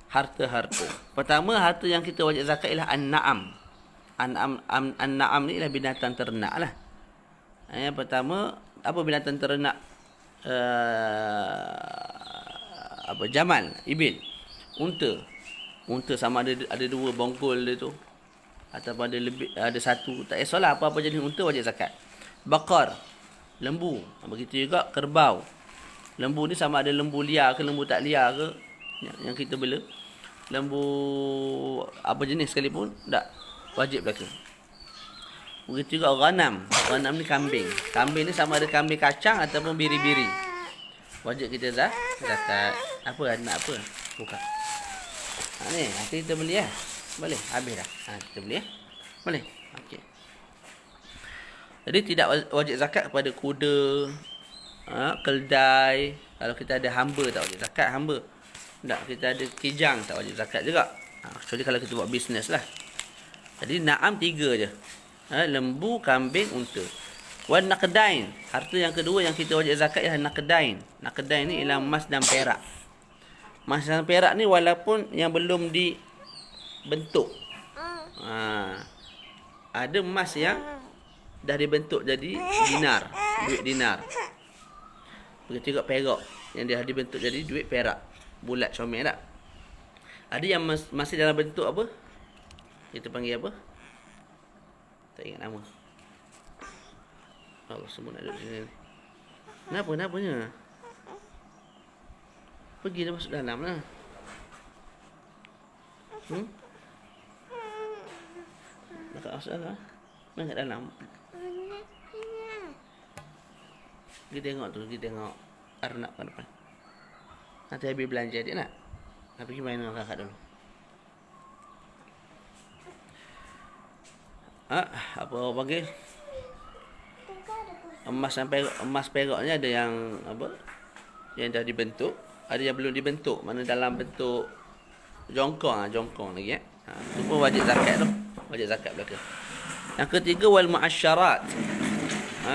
harta-harta. Pertama, harta yang kita wajib zakat ialah an-na'am. An-na'am ni ialah binatang ternak lah. Yang pertama, apa binatang ternak? Jamal, ibil, unta. Unta sama ada 2 bongkol dia tu, ataupun ada 1, tak kisahlah apa-apa jenis unta wajib zakat. Bakar, lembu. Begitu juga kerbau. Lembu ni sama ada lembu liar ke lembu tak liar ke yang kita bela. Lembu apa jenis sekalipun tak wajib belaka. Begitu juga ghanam. Ghanam ni kambing. Kambing ni sama ada kambing kacang ataupun biri-biri. Wajib kita zakat. Apa nak apa? Buka. Ni nanti kita beli Boleh. Habis dah. Kita beli Boleh. Okey. Jadi tidak wajib zakat kepada kuda, keldai. Kalau kita ada hamba tak wajib zakat hamba. Tak, kita ada kijang tak wajib zakat juga. Kecuali kalau kita buat bisnes lah. Jadi na'am 3 je. Lembu, kambing, unta. Wan naqdain. Harta yang kedua yang kita wajib zakat ialah naqdain. Naqdain ni ialah emas dan perak. Emas dan perak ni walaupun yang belum dibentuk. Ada emas yang dah dibentuk jadi dinar, duit dinar. Begitu juga perak yang dah dibentuk jadi duit perak, bulat comel tak? Ada yang masih dalam bentuk apa? Kita panggil apa? Tak ingat nama. Allah, semua nak duduk sini. Kenapanya? Pergi dah masuk dalam lah. Nak masuk dalam lah. Main kat dalam. Pergi tengok tu, pergi tengok Arnab kat depan. Nanti habis belanja dia nak. Nak pergi main dengan kakak dulu. Apa orang panggil? Emas perak ni ada yang apa? Yang dah dibentuk, ada yang belum dibentuk. Mana dalam bentuk jongkong lagi tu pun wajib zakat tu. Wajib zakat belaka. Yang ketiga wal mu'asyarat.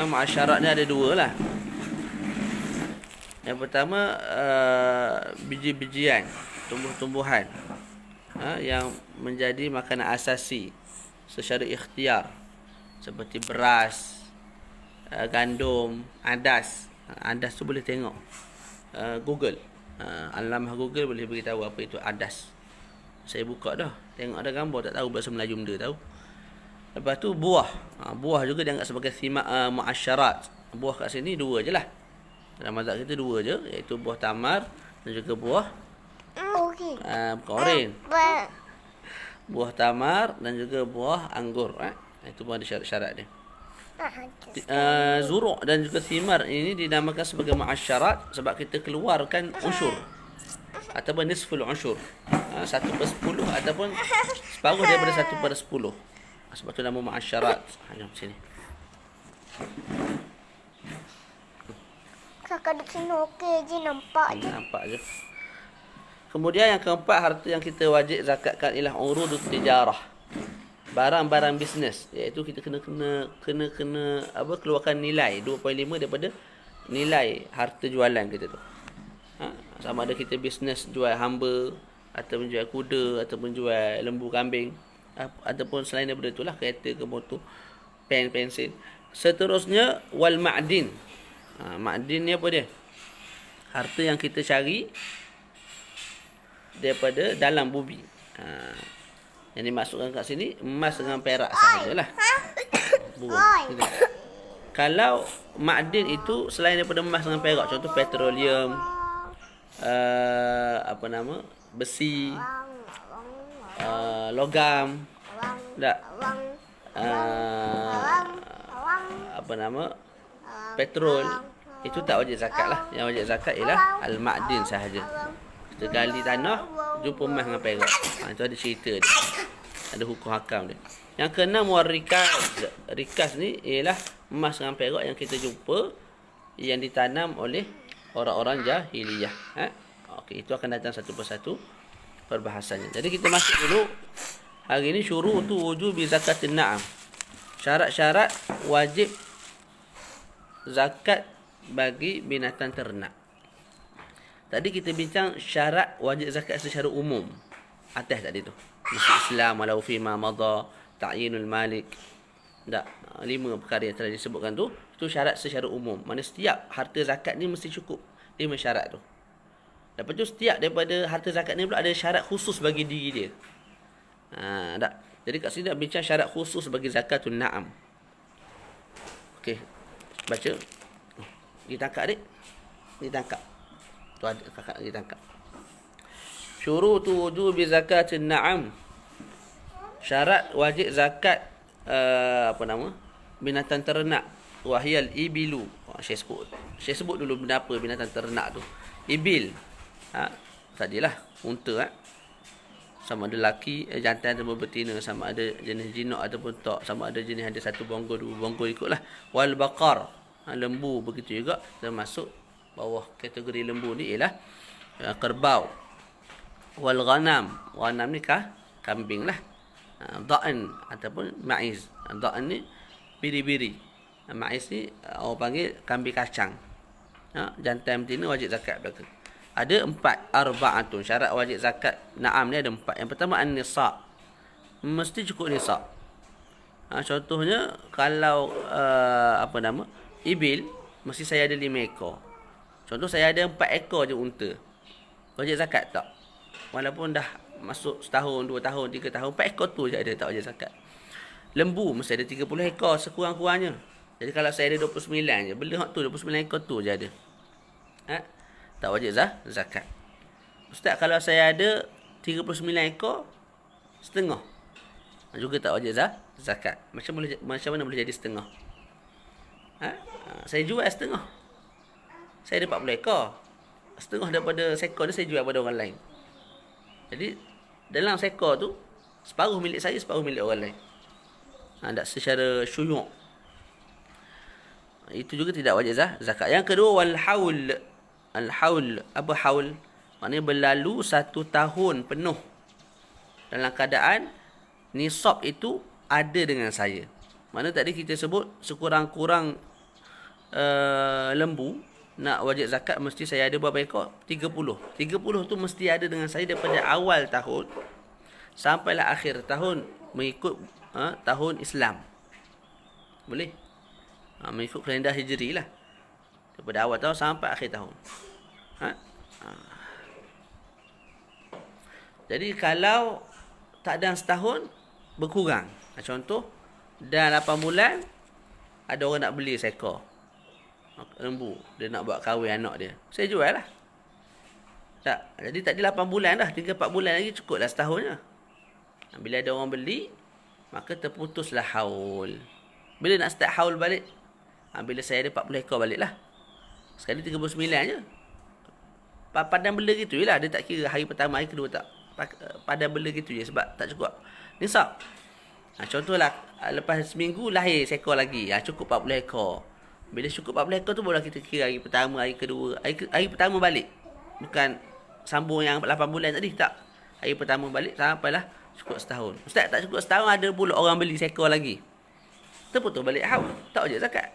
Mu'asyarat ni ada 2 lah. Yang pertama biji-bijian, tumbuh-tumbuhan. yang menjadi makanan asasi secara ikhtiar, seperti beras, gandum, adas. Adas tu boleh tengok Google, alamah Google boleh beritahu apa itu adas. Saya buka dah, tengok ada gambar, tak tahu bahasa Melayu benda tahu. Lepas tu buah. Buah juga dianggap sebagai muasyarat. Buah kat sini dua je lah. Dalam mazhab kita dua je, iaitu buah tamar dan juga buah bukan oren. Buah tamar dan juga buah anggur. Itu pun ada syarat-syarat dia. Zuruk dan juga thimar ini dinamakan sebagai muasyarat sebab kita keluarkan usyur ataupun nisful usyur, 1/10 ataupun separuh daripada 1/10. Sebab tu nama muasyarat. Jom sini. Kakak duduk sini okey je, nampak je. Nampak je. Kemudian yang keempat, harta yang kita wajib zakatkan ialah urudut tijarah. Barang-barang bisnes, iaitu kita kena keluarkan nilai 2.5 daripada nilai harta jualan kita tu. Sama ada kita bisnes jual hamba ataupun jual kuda ataupun jual lembu kambing ataupun selain daripada itulah, kereta ke motor, pen, pensil. Seterusnya wal ma'din. Ma'din ni apa dia? Harta yang kita cari daripada dalam bumi. Yang dimasukkan kat sini emas dengan perak sahajalah. Kalau ma'din itu selain daripada emas dengan perak, contoh petroleum, besi, logam, tak, petrol, itu tak wajib zakat lah. Yang wajib zakat ialah al-ma'din sahaja. Kita gali tanah, jumpa emas dengan perak. Itu ada cerita dia, ada hukum hakam dia. Yang keenam rikas. Rikas ni ialah emas dengan perak yang kita jumpa yang ditanam oleh orang-orang jahiliyah. Okey, itu akan datang satu persatu perbahasannya. Jadi kita masuk dulu hari ini syurutu wujubi zakatin na'am. Syarat-syarat wajib zakat bagi binatang ternak. Tadi kita bincang syarat wajib zakat secara umum. Atas tadi tu. Mesti Islam walau fima madha, ta'yinul malik. Tak, 5 perkara yang telah disebutkan tu, itu syarat secara umum. Mana setiap harta zakat ni mesti cukup 5 syarat tu. Lepas tu setiap daripada harta zakat ni pula ada syarat khusus bagi diri dia. Tak. Jadi kat sini nak bincang syarat khusus bagi zakatun na'am. Okey. Baca. Ditangkap adik. Ditangkap. Tu ada kakak lagi tangkap. Syurutu wujubi zakatin na'am. Syarat wajib zakat binatang ternak. Wahyal ibilu. Saya sebut dulu benda apa binatang ternak tu. Ibil. Tadilah unta. Sama ada laki, jantan ataupun betina, sama ada jenis jinak ataupun tak, sama ada jenis ada satu bonggol, 2 bonggol, ikutlah. Wal baqar. Lembu begitu juga termasuk bawah kategori lembu ni ialah kerbau. Wal ghanam. Ghanam ni kambing lah. Da'an ataupun ma'iz. Da'an ni biri-biri. Ma'iz ni orang panggil kambing kacang. Jantan betina wajib zakat belaka. Ada 4 arba'atun. Syarat wajib zakat na'am ni ada 4. Yang pertama an-nisa'. Mesti cukup nisa'. Contohnya kalau ibil, mesti saya ada 5 ekor. Contoh saya ada 4 ekor je unta. Wajib zakat tak? Walaupun dah masuk setahun, 2 tahun, 3 tahun, 4 ekor tu je ada, tak wajib zakat. Lembu mesti ada 30 ekor sekurang-kurangnya. Jadi kalau saya ada 29 je, beli hak tu 29 ekor tu je ada. Tak wajib zakat. Ustaz, kalau saya ada 39 ekor setengah, juga tak wajib zakat. Macam mana boleh jadi setengah? Saya jual setengah. Saya ada 40 ekor. Setengah daripada seekor ni saya jual pada orang lain. Jadi dalam seekor tu, separuh milik saya, separuh milik orang lain. Tak secara syuyuk. Itu juga tidak wajib zakat. Yang kedua, wal haul. Al haul. Apa haul? Maknanya berlalu 1 tahun penuh dalam keadaan nisab itu ada dengan saya. Mana tadi kita sebut sekurang-kurang lembu nak wajib zakat mesti saya ada berapa ekor? 30. 30 tu mesti ada dengan saya daripada awal tahun sampailah akhir tahun mengikut tahun Islam. Boleh? Mengikut kalender Hijri lah. Daripada awal tahun sampai akhir tahun. Jadi kalau tak ada setahun, berkurang. Contoh, dah 8 bulan, ada orang nak beli seekor lembu. Dia nak buat kahwin anak dia. Saya jual lah. Tak. Jadi tak ada 8 bulan dah. 3-4 bulan lagi cukup dah setahunnya. Bila ada orang beli, maka terputuslah haul. Bila nak start haul balik? Bila saya ada 40 ekor balik lah. Sekali 39 je. Padan bela gitu je lah. Dia tak kira hari pertama, hari kedua tak. Padan bela gitu je sebab tak cukup nisab. Contohlah, lepas seminggu lahir seekor lagi. Cukup 40 ekor. Bila cukup 40 ekor tu baru kita kira hari pertama, hari kedua. Hari pertama balik. Bukan sambung yang 8 bulan tadi, tak. Hari pertama balik sampailah cukup setahun. Ustaz, tak cukup setahun ada pula orang beli seekor lagi. Terputus balik haul. Tak wajib zakat.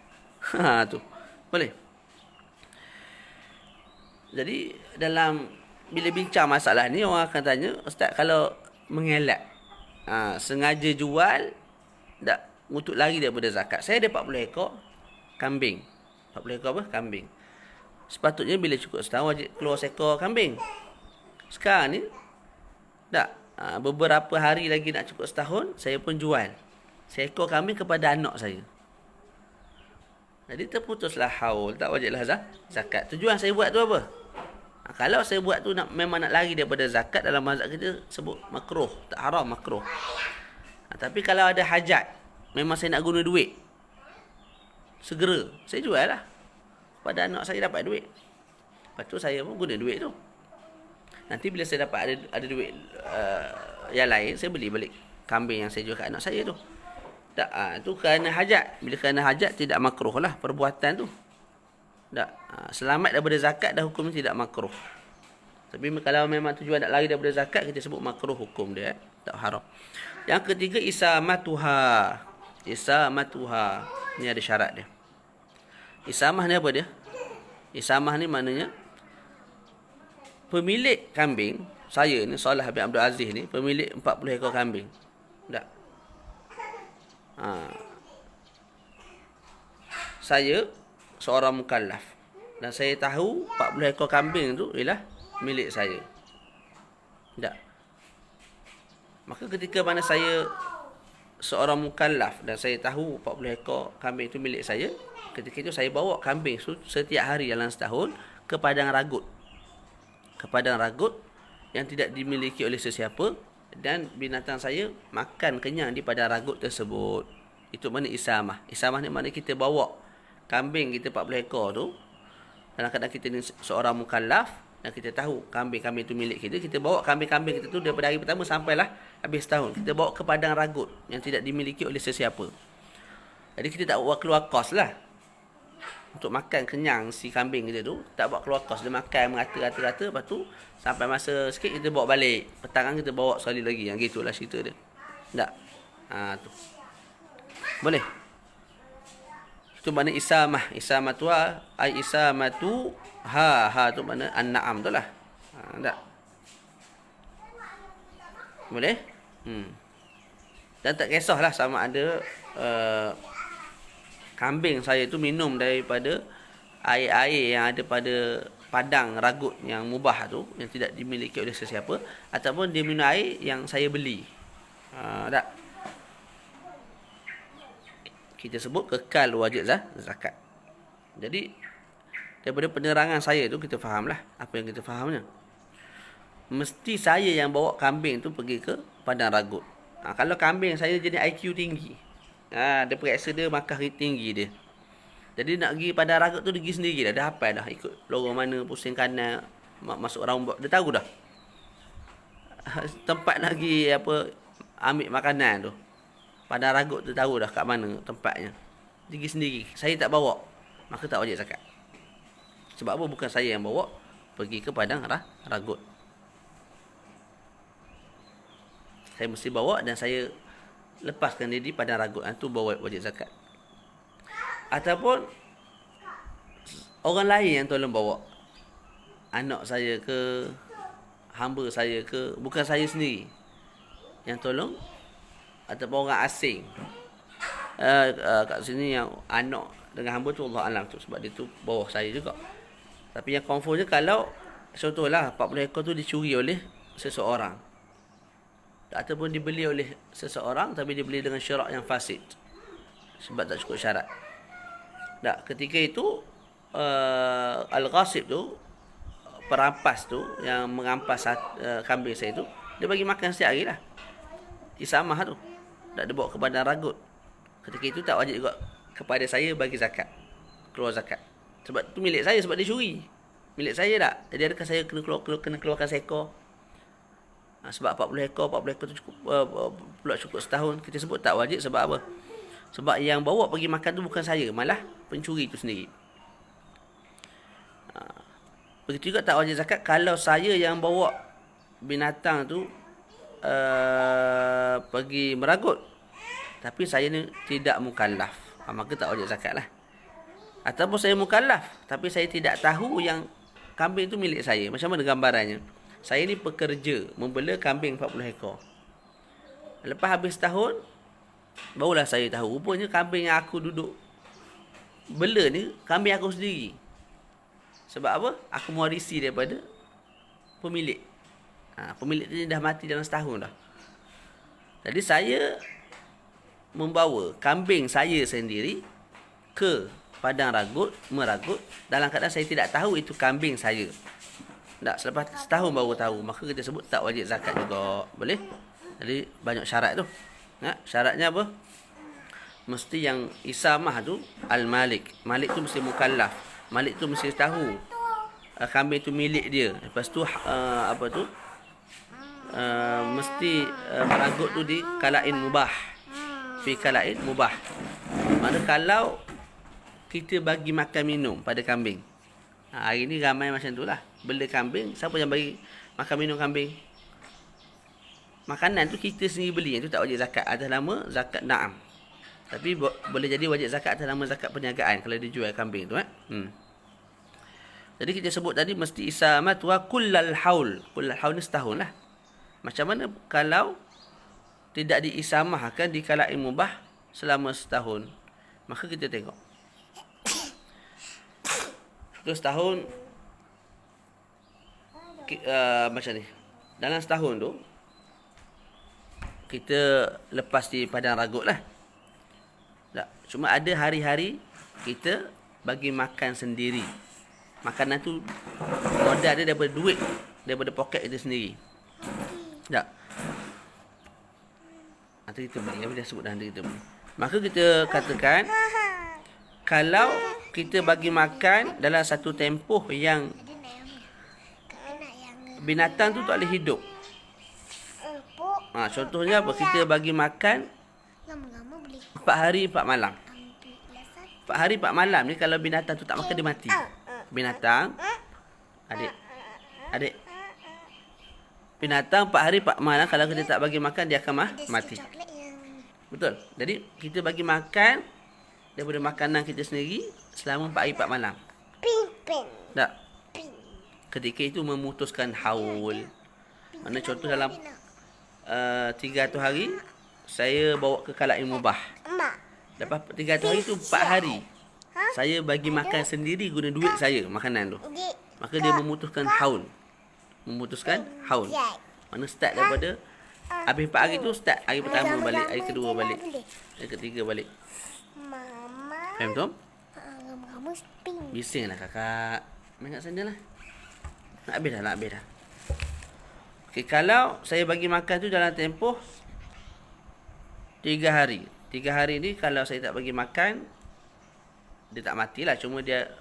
Tu. Boleh. Jadi dalam bila bincang masalah ni, orang akan tanya, Ustaz, kalau mengelak, sengaja jual tak untuk lari daripada zakat. Saya ada 40 ekor kambing. 40 ekor apa? Kambing. Sepatutnya bila cukup setahun wajib keluar seekor kambing. Sekarang ni tak, beberapa hari lagi nak cukup setahun, saya pun jual seekor kambing kepada anak saya. Jadi terputuslah haul, tak wajiblah zakat. Tujuan saya buat tu apa? Kalau saya buat tu memang nak lari daripada zakat, dalam mazhab kita sebut makruh, tak haram, makruh. Tapi kalau ada hajat, memang saya nak guna duit, segera saya jual lah. Pada anak saya dapat duit. Lepas tu saya pun guna duit tu. Nanti bila saya dapat ada duit yang lain, saya beli balik kambing yang saya jual kat anak saya tu. Tak, tu kerana hajat. Bila kerana hajat, tidak makruh lah perbuatan tu. Tak, selamat daripada zakat dah hukum tidak makruh. Tapi kalau memang tujuan nak lari daripada zakat, kita sebut makruh hukum dia, tak haram. Yang ketiga, isamatuha. Isamatuha. Ni ada syarat dia. Isamah ni apa dia? Isamah ni maknanya pemilik kambing, saya ni Salah bin Abdul Aziz ni, pemilik 40 ekor kambing. Tak. Saya seorang mukallaf dan saya tahu 40 ekor kambing tu ialah milik saya. Tak. Maka ketika mana saya seorang mukallaf dan saya tahu 40 ekor kambing itu milik saya, ketika itu saya bawa kambing setiap hari dalam setahun ke padang ragut. Ke padang ragut yang tidak dimiliki oleh sesiapa, dan binatang saya makan kenyang di padang ragut tersebut. Itu mana isamah. Isamah ni maknanya kita bawa kambing kita 40 ekor tu. Kadang-kadang kita ni seorang mukallaf dan kita tahu kambing-kambing itu milik kita. Kita bawa kambing-kambing kita tu daripada hari pertama sampailah habis tahun. Kita bawa ke padang ragut yang tidak dimiliki oleh sesiapa. Jadi kita tak bawa keluar kos lah. Untuk makan kenyang si kambing kita tu, tak bawa keluar kos. Dia makan merata-rata. Lepas tu sampai masa sikit kita bawa balik. Petang kita bawa sekali lagi. Yang gitulah cerita dia. Tak? Tu. Boleh? Itu makna isamah. Isamah tu ai isamatu ha tu makna an-na'am tu lah. Tak? Boleh? Dan tak kisahlah sama ada kambing saya tu minum daripada air-air yang ada pada padang ragut yang mubah tu, yang tidak dimiliki oleh sesiapa, ataupun dia minum air yang saya beli. Tak? Kita sebut kekal wajib zakat. Jadi daripada penerangan saya tu kita fahamlah apa yang kita fahamnya. Mesti saya yang bawa kambing tu pergi ke padang ragut. Kalau kambing saya jenis IQ tinggi, dia periksa dia markah tinggi dia. Jadi nak pergi padang ragut tu dia pergi sendiri dah. Dia hafal dah ikut lorong mana, pusing kanan, masuk round, dia tahu dah. Tempat nak pergi ambil makanan tu, padang ragut tu tahu dah kat mana tempatnya. Dia pergi sendiri. Saya tak bawa, maka tak wajib zakat. Sebab apa? Bukan saya yang bawa pergi ke padang ragut. Saya mesti bawa dan saya lepaskan dia di padang ragut. Itu bawa wajib zakat. Ataupun orang lain yang tolong bawa, anak saya ke, hamba saya ke, bukan saya sendiri. yang tolong ataupun orang asing. Kat sini yang anak dengan hamba tu Allah alam tu, sebab dia tu bawah saya juga. Tapi yang confirm je kalau contohlah 40 ekor tu dicuri oleh seseorang ataupun dibeli oleh seseorang tapi dibeli dengan syarat yang fasid sebab tak cukup syarat. Tak, ketika itu al-ghasib tu, perampas tu yang mengampas kambing saya tu, dia bagi makan setiap hari lah. Isamah tu, tak dia bawa ke badan ragut. Ketika itu tak wajib juga kepada saya bagi zakat, keluar zakat. Sebab tu milik saya, sebab dia curi. Milik saya tak. Jadi adakah saya kena keluarkan seekor? Sebab 40 ekor tu cukup pula cukup setahun. Kita sebut tak wajib sebab apa? Sebab yang bawa pergi makan tu bukan saya, malah pencuri tu sendiri. Begitu juga tak wajib zakat kalau saya yang bawa binatang tu pergi meragut, tapi saya ni tidak mukallaf, maka tak wajib zakat lah. Ataupun saya mukallaf tapi saya tidak tahu yang kambing tu milik saya. Macam mana gambarannya? Saya ni pekerja membela kambing 40 ekor. Lepas habis tahun, barulah saya tahu rupanya kambing yang aku duduk bela ni kambing aku sendiri. Sebab apa? Aku mewarisi daripada pemilik. Pemilik tu dah mati dalam setahun dah. Jadi saya membawa kambing saya sendiri ke padang meragut dalam keadaan saya tidak tahu itu kambing saya. Tak, selepas setahun baru tahu, maka kita sebut tak wajib zakat juga. Boleh? Jadi banyak syarat tu. Syaratnya apa? Mesti yang isamah tu al-malik. Malik tu mesti mukallaf. Malik tu mesti tahu kambing tu milik dia. Lepas tu mesti meragut tu di kalain mubah. Fi kalain mubah. Mana kalau kita bagi makan minum pada kambing. Hari ni ramai macam tu lah. Bela kambing, siapa yang bagi makan minum kambing? Makanan tu kita sendiri beli, yang tu tak wajib zakat atas nama zakat na'am. Tapi boleh jadi wajib zakat atas nama zakat perniagaan kalau dia jual kambing tu. Jadi kita sebut tadi mesti isamat wa kullal haul. Kullal haul ni setahun lah. Macam mana kalau tidak diisamahkan di kalain mubah selama setahun? Maka kita tengok. Terus setahun macam ni. Dalam setahun tu kita lepas di padang ragut lah. Tak, cuma ada hari-hari kita bagi makan sendiri. Makanan tu modal dia daripada duit, daripada poket kita sendiri. Tak. Atau kita beli, apa dia sebut dah, kita beli. Maka kita katakan kalau kita bagi makan dalam satu tempoh yang binatang tu tak boleh hidup. Contohnya apa? Kita bagi makan 4 hari 4 malam. 4 hari 4 malam ni kalau binatang tu tak makan dia mati. Binatang adik binatang 4 hari 4 malam kalau kita tak bagi makan dia akan mati. Betul. Jadi kita bagi makan daripada makanan kita sendiri selama 4 hari 4 malam. Tak. Ketika itu memutuskan haul. Mana contoh dalam 300 hari saya bawa ke kalain mubah. Lepas 300 hari tu 4 hari saya bagi makan sendiri guna duit saya makanan tu. Maka dia memutuskan haul. Mana start daripada habis 4 hari tu, start hari pertama balik, hari kedua balik, hari ketiga balik. Faham tu? Bisinglah kakak. Main kat sana lah. Nak habis dah. Okey, kalau saya bagi makan tu dalam tempoh 3 hari. 3 hari ni kalau saya tak bagi makan, dia tak matilah, cuma dia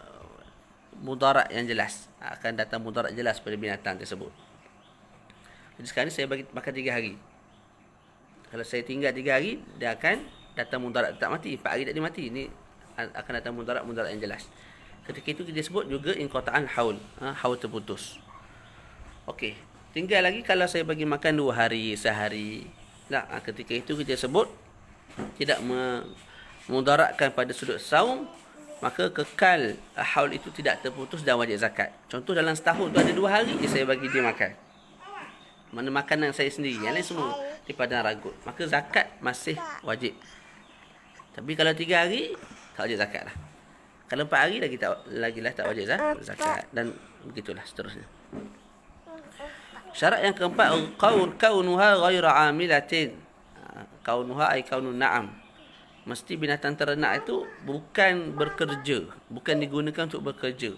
mudarat yang jelas. Akan datang mudarat jelas pada binatang tersebut. Jadi sekarang ni saya bagi makan 3 hari. Kalau saya tinggal 3 hari, dia akan datang mudarat, tak mati. 4 hari tak dia mati. Ni akan datang mudarat yang jelas. Ketika itu kita sebut juga inqata'an haul. Haul terputus. Okey. Tinggal lagi kalau saya bagi makan 2 hari, sehari. Ketika itu kita sebut tidak memudaratkan pada sudut saum, maka kekal haul itu tidak terputus dan wajib zakat. Contoh dalam setahun tu ada 2 hari je saya bagi dia makan. Mana makanan saya sendiri. Yang lain semua di padang ragut, maka zakat masih wajib. Tapi kalau 3 hari tak wajib zakat lah. Kalau 4 hari lagi tak wajib zakat, dan begitulah seterusnya. Syarat yang keempat, kaunuha ghaira amilatin. Kaunuha ay kaunun na'am. Mesti binatang ternak itu bukan bekerja, bukan digunakan untuk bekerja.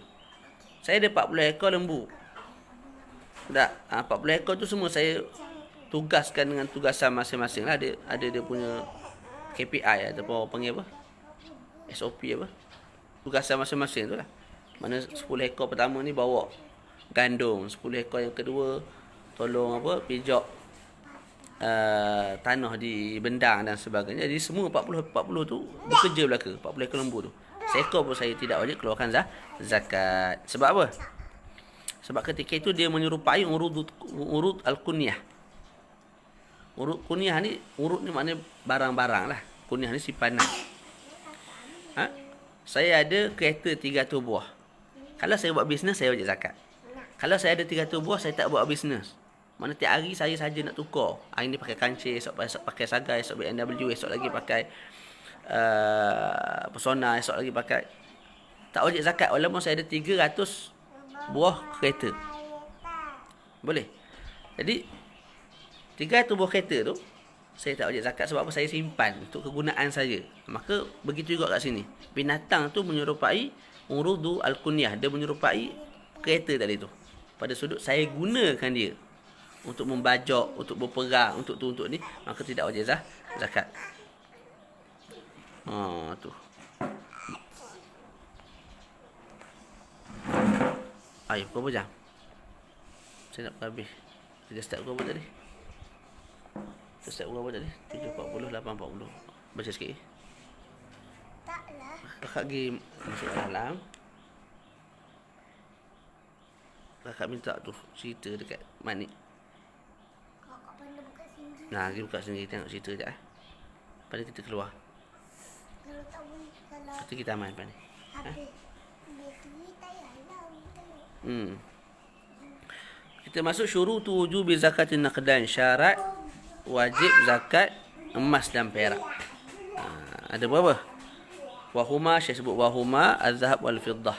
Saya ada 40 ekor lembu. Tak, 40 ekor tu semua saya tugaskan dengan tugasan masing-masing lah. Ada dia punya KPI ataupun panggil apa? SOP apa? Tugasan masing-masing tu lah. Mana 10 ekor pertama ni bawa gandum, 10 ekor yang kedua tolong pijak tanah di bendang dan sebagainya. Jadi semua 40 tu bekerja belaka, 40 ekor lembu tu. Seekor pun saya tidak wajib keluarkan zakat. Sebab apa? Sebab ketika itu dia menyerupai urut al-kunyah. Urut kunyah ni, urut ni maknanya barang-barang lah. Kunyah ni simpanan. Saya ada kereta 300 buah. Kalau saya buat bisnes, saya wajib zakat. Kalau saya ada 300 buah, saya tak buat bisnes. Mana tiap hari saya saja nak tukar. Hari ni pakai kancil, esok pakai Sagai, esok BMW, esok lagi pakai Persona, esok lagi pakai. Tak wajib zakat walaupun saya ada 300 buah kereta. Boleh. Jadi 300 buah kereta tu saya tak wajib zakat. Sebab apa? Saya simpan untuk kegunaan saya. Maka begitu juga kat sini. Binatang tu menyerupai urudu al-kunyah. Dia menyerupai kereta tadi tu. Pada sudut saya gunakan dia untuk membajak, untuk berperang, untuk tu, untuk ni, maka tidak wajib zakat. Tu. Ayo, berapa jam? Saya nak habis. Kita start berapa tadi? Kita start berapa tadi? 7.40, 8.40. Baca sikit. Taklah. Kakak pergi masuk dalam. Kakak minta tu cerita dekat Manik. Kakak pandai buka sendiri. Nah, pergi buka sendiri, tengok cerita sekejap Lepas ni kita keluar. Kalau tak boleh, kalau Kita aman lepas ni. habis bateri tak payahlah tengok. Kita masuk syurutu wujubi zakatin naqdan. Syarat wajib zakat emas dan perak. Ada berapa? Wahuma, saya sebut wahuma az-zahab wal fiddah.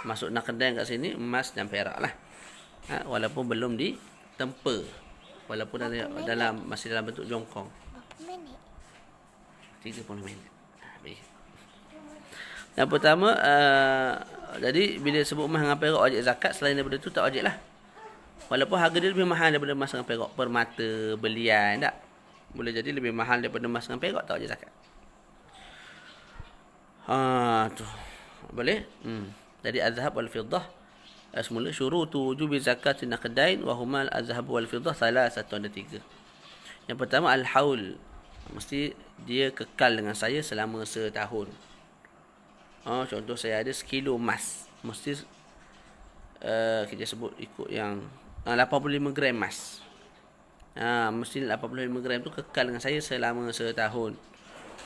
Masuk naqdan kat sini emas dan perak lah. Walaupun belum ditempa. Walaupun masih dalam bentuk jongkong. Berapa minit? 30 minit. Habis. Yang pertama, jadi bila sebut emas dengan perak wajib zakat, selain daripada itu tak wajib lah. Walaupun harga dia lebih mahal daripada emas dengan perak, permata, belian, tak? Boleh jadi lebih mahal daripada emas dengan perak, tak wajib zakat. Tu. Boleh? Jadi az-zahab wal fiddah semula syurutu wujubi zakatin naqdain wa huma al-zahab wal fiddah salah satu ada 3. Yang pertama al-haul. Mesti dia kekal dengan saya selama setahun. Contoh saya ada sekilo emas. Mesti kita sebut ikut yang 85 gram emas. Mesti 85 gram tu kekal dengan saya selama setahun.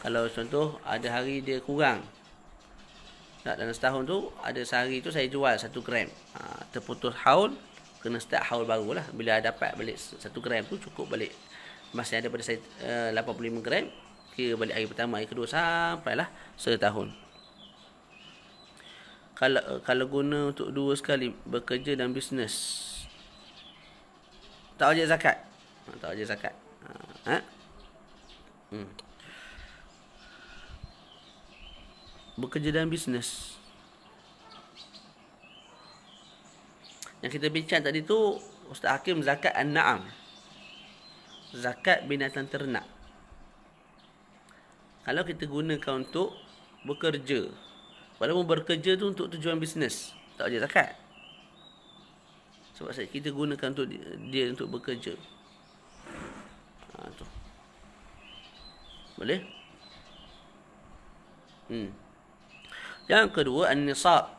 Kalau contoh ada hari dia kurang, dalam setahun tu ada sehari tu saya jual 1 gram. Terputus haul, kena start haul baru lah. Bila dapat balik 1 gram tu cukup balik emas yang ada pada saya 85 gram. Kira balik hari pertama, hari kedua sampailah setahun. Kalau guna untuk dua sekali, bekerja dan bisnes, tak wajib zakat. Tak wajib zakat. Bekerja dan bisnes. Yang kita bincang tadi tu, Ustaz Hakim, zakat an-na'am. Zakat binatang ternak. Kalau kita gunakan untuk bekerja, walaupun bekerja tu untuk tujuan bisnes, tak wajib zakat. Sebab kita gunakan untuk dia untuk bekerja. Tu. Boleh? Yang kedua, an-nisab.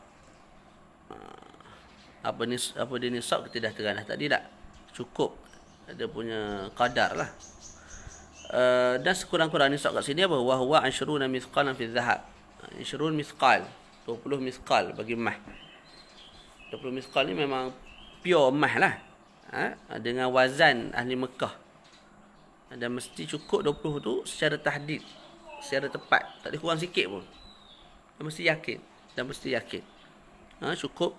Apa dia nisab, kita dah terang dah tadi tak? Cukup ada punya qadar lah. Dan sekurang-kurang nisab kat sini apa? Wa huwa 20 mithqalan fi dhahab. 20 mithqal, 20 mithqal bagi emas. 20 mithqal ni memang pure emas lah. Dengan wazan ahli Mekah. Dan mesti cukup 20 tu secara tahdid, secara tepat. Tak boleh kurang sikit pun. Dan mesti yakin. Cukup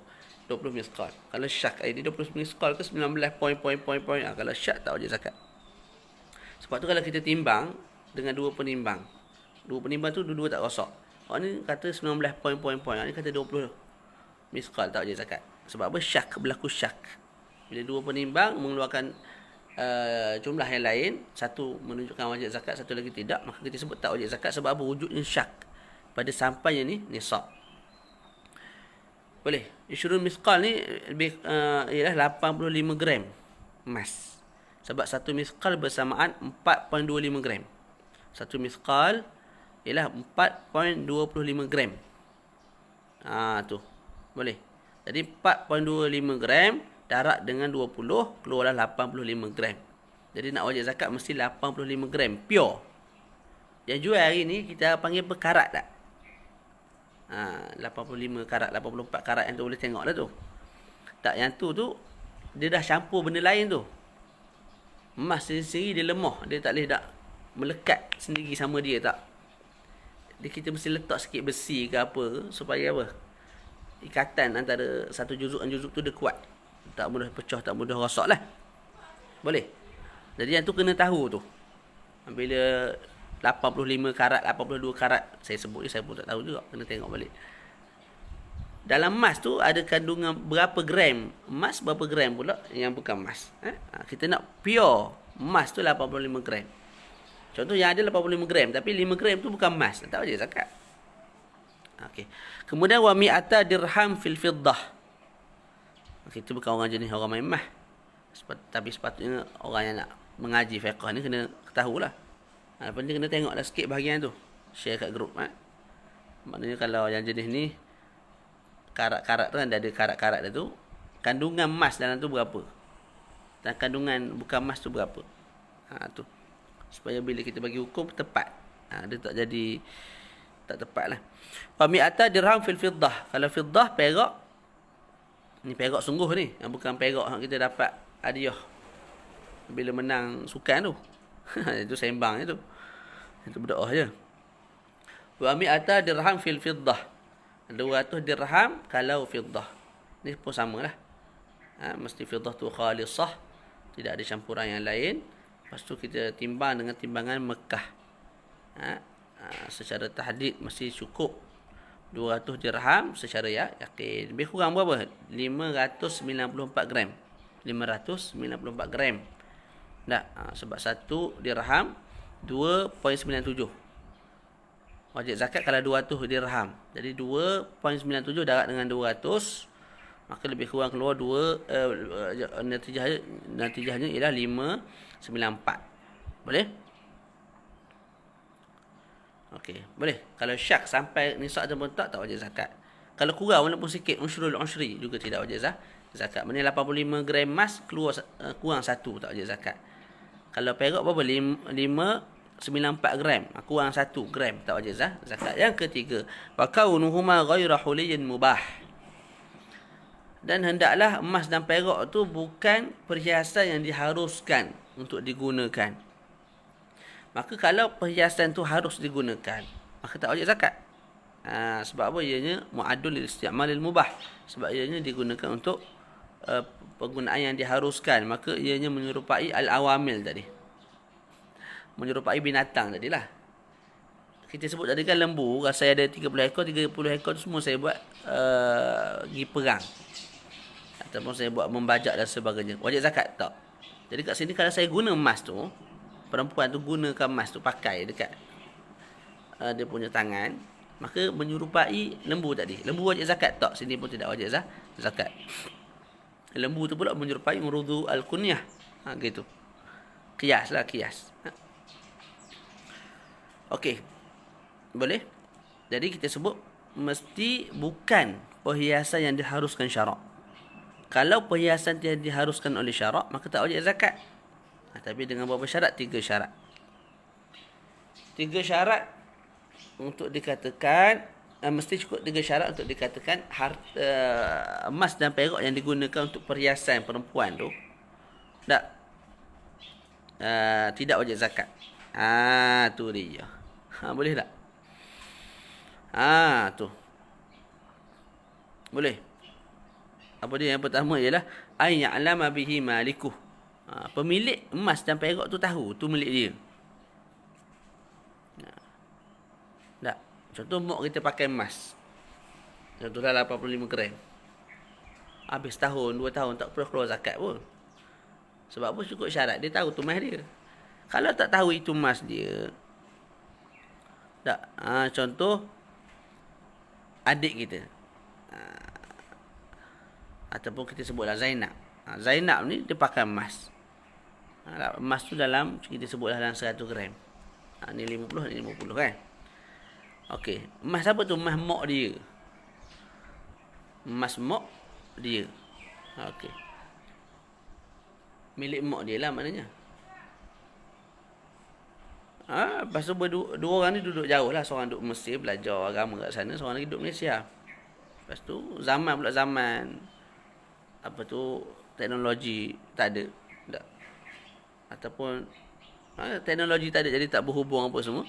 20 miskal. Kalau syak ini 20 miskal ke 19 poin. Kalau syak tak wajib zakat. Sebab tu kalau kita timbang dengan dua penimbang tu dua-dua tak rosak. Orang ni kata 19 poin. Orang ni kata 20 miskal tak wajib zakat. Sebab apa? Syak, berlaku syak. Bila dua penimbang mengeluarkan jumlah yang lain, satu menunjukkan wajib zakat, satu lagi tidak, maka kita sebut tak wajib zakat. Sebab apa? Wujudnya syak pada sampainya ni nisab. Boleh. 20 miskal ni lebih ialah 85 gram emas. Sebab satu miskal bersamaan 4.25 gram. Satu miskal ialah 4.25 gram. Tu. Boleh. Jadi 4.25 gram darab dengan 20 keluarlah 85 gram. Jadi nak wajib zakat mesti 85 gram pure. Yang jual hari ni kita panggil per karat tak? 85 karat, 84 karat yang tu boleh tengok dah tu. Tak, yang tu dia dah campur benda lain tu. Emas sendiri dia lemah, dia tak boleh tak melekat sendiri sama dia tak. Dia kita mesti letak sikit besi ke apa supaya apa? Ikatan antara satu juzuk dan juzuk tu dia kuat. Tak mudah pecah, tak mudah rosak lah. Boleh. Jadi yang tu kena tahu tu. Bila 85 karat, 82 karat, saya sebut je, saya pun tak tahu juga. Kena tengok balik. Dalam emas tu ada kandungan berapa gram emas, berapa gram pula yang bukan emas. Kita nak pure emas tu 85 gram. Contoh yang ada 85 gram, tapi 5 gram tu bukan emas. Tak wajib zakat. Okey. Kemudian wa mi'ata dirham fil fiddah. Kita bukan orang jenis orang main emas. Tapi sepatutnya orang yang nak mengaji fiqh ni kena ketahuilah. Penting kena tengoklah sikit bahagian tu. Share kat grup. Maknanya kalau yang jenis ni karat-karat tu kan, ada karat-karat dia tu, kandungan emas dalam tu berapa, dan kandungan bukan emas tu berapa. Tu supaya bila kita bagi hukum tepat. Dia tak jadi tak tepat lah. Wa mi'ata dirham fil fiddah. Kalau fiddah perak, ni perak sungguh ni, yang bukan perak yang kita dapat hadiah bila menang sukan tu. Itu sembang itu berdoa je. Wa mi'ata dirham fil fiddah. 200 dirham kalau fiddah. Ni pun samalah. Mesti fiddah tu khalisah, tidak ada campuran yang lain. Lepas tu kita timbang dengan timbangan Mekah. Secara tahdid mesti cukup 200 dirham secara yakin. Lebih kurang berapa? 594 gram. 594 gram. Tak, sebab 1 dirham 2.97. Wajib zakat kalau 200 dirham. Jadi 2.97 darab dengan 200, maka lebih kurang keluar natijahnya ialah 594. Boleh? Okey, boleh. Kalau syak sampai nisab atau tak wajib zakat. Kalau kurang walaupun sikit, unsyrul unsri juga tidak wajib zakat. Maknanya 85 gram emas keluar kurang 1 tak wajib zakat. Kalau perak berapa? 594 gram, kurang 1 gram tak wajib zakat. Yang ketiga, wa kaunuhuma ghairu huliyyin mubah. Dan hendaklah emas dan perak tu bukan perhiasan yang diharuskan untuk digunakan. Maka kalau perhiasan tu harus digunakan, maka tak wajib zakat. Sebab apa? Ianya mu'adul lil isti'malil mubah. Sebab ianya digunakan untuk penggunaan yang diharuskan, maka ianya menyerupai al-awamil tadi. Menyerupai binatang tadilah. Kita sebut tadi kan lembu, kalau saya ada 30 ekor tu semua saya buat pergi perang. Ataupun saya buat membajak dan sebagainya. Wajib zakat tak? Jadi kat sini kalau saya guna emas tu, perempuan tu gunakan emas tu pakai dekat dia punya tangan, maka menyerupai lembu tadi. Lembu wajib zakat tak? Sini pun tidak wajib zakat. Lembu tu pula menyerupai urudu al-kunyah. Gitu. Kias. Okey. Boleh? Jadi kita sebut mesti bukan perhiasan yang diharuskan syarak. Kalau perhiasan yang diharuskan oleh syarak, maka tak wajib zakat. Tapi dengan beberapa syarat? 3 syarat. 3 syarat untuk dikatakan, mesti cukup 3 syarat untuk dikatakan emas dan perak yang digunakan untuk perhiasan perempuan tu, tak, tidak wajib zakat. Tu dia. Boleh tak? Tu. Boleh. Apa dia yang pertama ialah ay ya'lama bihi malikuh. Pemilik emas dan perak tu tahu tu milik dia. Tak. Contoh mak kita pakai emas. Contohlah 85 gram. Habis tahun, 2 tahun tak pernah keluar zakat pun. Sebab apa? Cukup syarat dia tahu tu emas dia. Kalau tak tahu itu emas dia. Tak. Contoh adik kita. Ataupun kita sebutlah Zainab. Zainab ni dia pakai emas. Emas tu dalam, kita sebutlah dalam 100 gram. Ni 50, ni 50 kan. Okey. Emas apa tu? Emas mak dia. Emas mak dia. Okey. Milik mak dia lah maknanya. Lepas tu dua orang ni duduk jauh lah. Seorang duduk Mesir belajar agama kat sana. Seorang lagi duduk Malaysia. Lepas tu zaman pula zaman teknologi tak ada. Tak. Ataupun teknologi tak ada, jadi tak berhubung apa semua.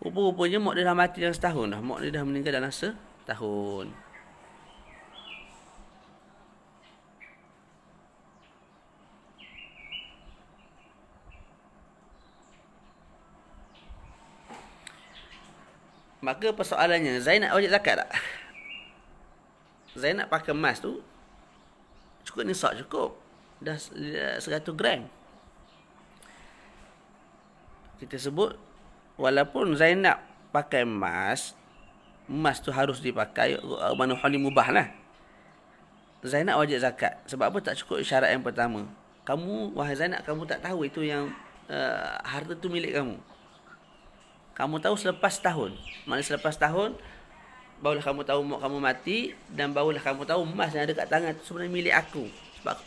Rupa-rupanya mak dia dah mati dalam setahun dah. Mak dia dah meninggal dalam setahun. Maka persoalannya, Zainab wajib zakat tak? Zainab pakai emas tu cukup nisab, cukup dah 100 gram. Kita sebut walaupun Zainab pakai emas tu harus dipakai mana hal mubah lah. Zainab wajib zakat. Sebab apa? Tak cukup syarat yang pertama. Kamu, wahai Zainab, kamu tak tahu itu yang harta tu milik kamu. Kamu tahu selepas tahun. Maknanya selepas tahun barulah kamu tahu mak kamu mati, dan barulah kamu tahu emas yang ada kat tangan tu sebenarnya milik aku. Sebab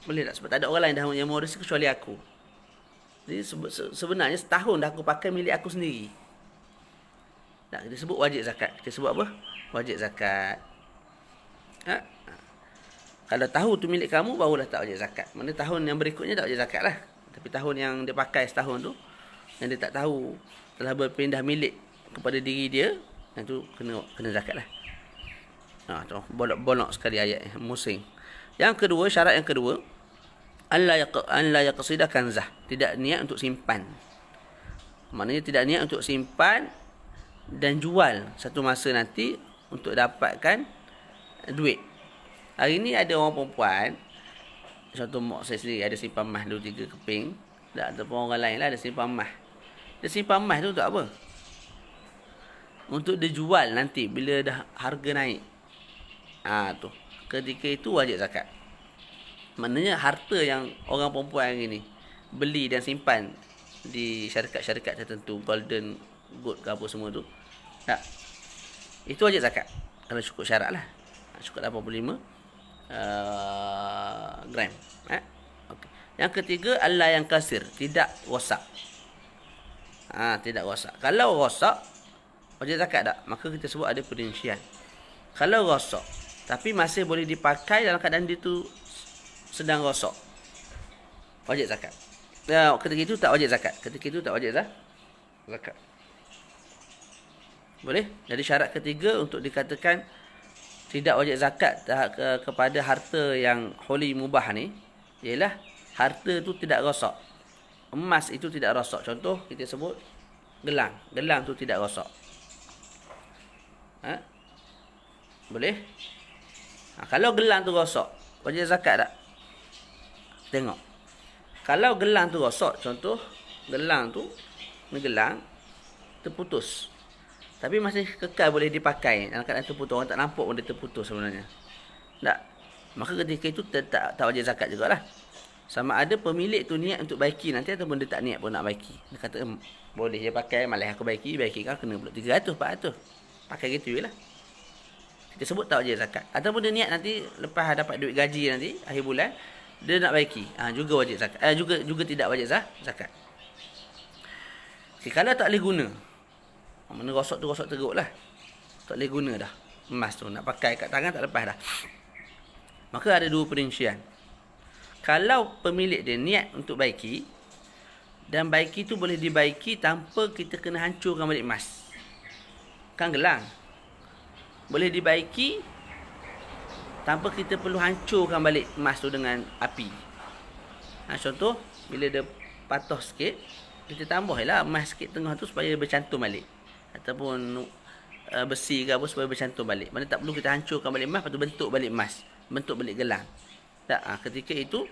boleh tak? Sebab tak ada orang lain dah yang mewarisi kecuali aku. Jadi sebenarnya setahun dah aku pakai milik aku sendiri. Tak, kita sebut wajib zakat. Kita sebut apa? Wajib zakat. Kalau tahu tu milik kamu, barulah tak wajib zakat. Maknanya tahun yang berikutnya tak wajib zakat lah. Tapi tahun yang dia pakai setahun tu, yang dia tak tahu telah berpindah milik kepada diri dia, yang tu kena zakat lah. Tu bolak-bolak sekali ayat musing. Yang kedua, syarat yang kedua, an la yaqsida kanzah, tidak niat untuk simpan. Maknanya tidak niat untuk simpan dan jual satu masa nanti untuk dapatkan duit. Hari ni ada orang perempuan, contoh mak saya sendiri ada simpan emas 2-3 keping, ataupun orang lain lah ada simpan emas. Dia simpan emas tu untuk apa? Untuk dia jual nanti bila dah harga naik. Tu. Ketika itu wajib zakat. Maknanya harta yang orang perempuan hari ni beli dan simpan di syarikat-syarikat tertentu, Golden Gold ke apa semua tu, tak, itu wajib zakat. Kalau cukup syarat lah. Cukup 85 gram. Okay. Yang ketiga, Allah yang kasir, tidak rosak. Tidak rosak. Kalau rosak, wajib zakat tak? Maka kita sebut ada perincian. Kalau rosak, tapi masih boleh dipakai dalam keadaan dia tu sedang rosak, wajib zakat. Ketika itu tak wajib zakat. Ketika itu tak wajib zakat. Boleh? Jadi syarat ketiga untuk dikatakan tidak wajib zakat kepada harta yang holi mubah ni, ialah harta tu tidak rosak. Emas itu tidak rosak. Contoh kita sebut gelang. Gelang tu tidak rosak. Boleh? Kalau gelang tu rosak, wajib zakat tak? Tengok. Kalau gelang tu rosak, contoh gelang tu, ni gelang terputus, tapi masih kekal boleh dipakai dalam keadaan terputus. Orang tak nampak pun dia terputus sebenarnya. Tak? Maka ketika itu tak wajib zakat jugalah. Sama ada pemilik tu niat untuk baiki nanti ataupun dia tak niat pun nak baiki. Dia kata boleh je pakai, malah aku baiki kau kena pula 300 400. Pakai gitu je lah. Kita sebut tak wajib zakat. Ataupun dia niat nanti lepas dapat duit gaji nanti akhir bulan dia nak baiki, juga wajib zakat. Juga tidak wajib zakat. Kalau tak boleh guna, mana rosak tu rosak teruk lah, tak boleh guna dah emas tu, nak pakai kat tangan tak lepas dah, maka ada dua perincian. Kalau pemilik dia niat untuk baiki, Dan baiki tu boleh dibaiki tanpa kita kena hancurkan balik emas. Kan gelang boleh dibaiki tanpa kita perlu hancurkan balik emas tu dengan api. Contoh, bila dia patah sikit, kita tambah lah emas sikit tengah tu supaya bercantum balik. Ataupun besi ke apa supaya bercantum balik. Mana tak perlu kita hancurkan balik emas, lepas tu bentuk balik emas, bentuk balik gelang. Tak, ketika itu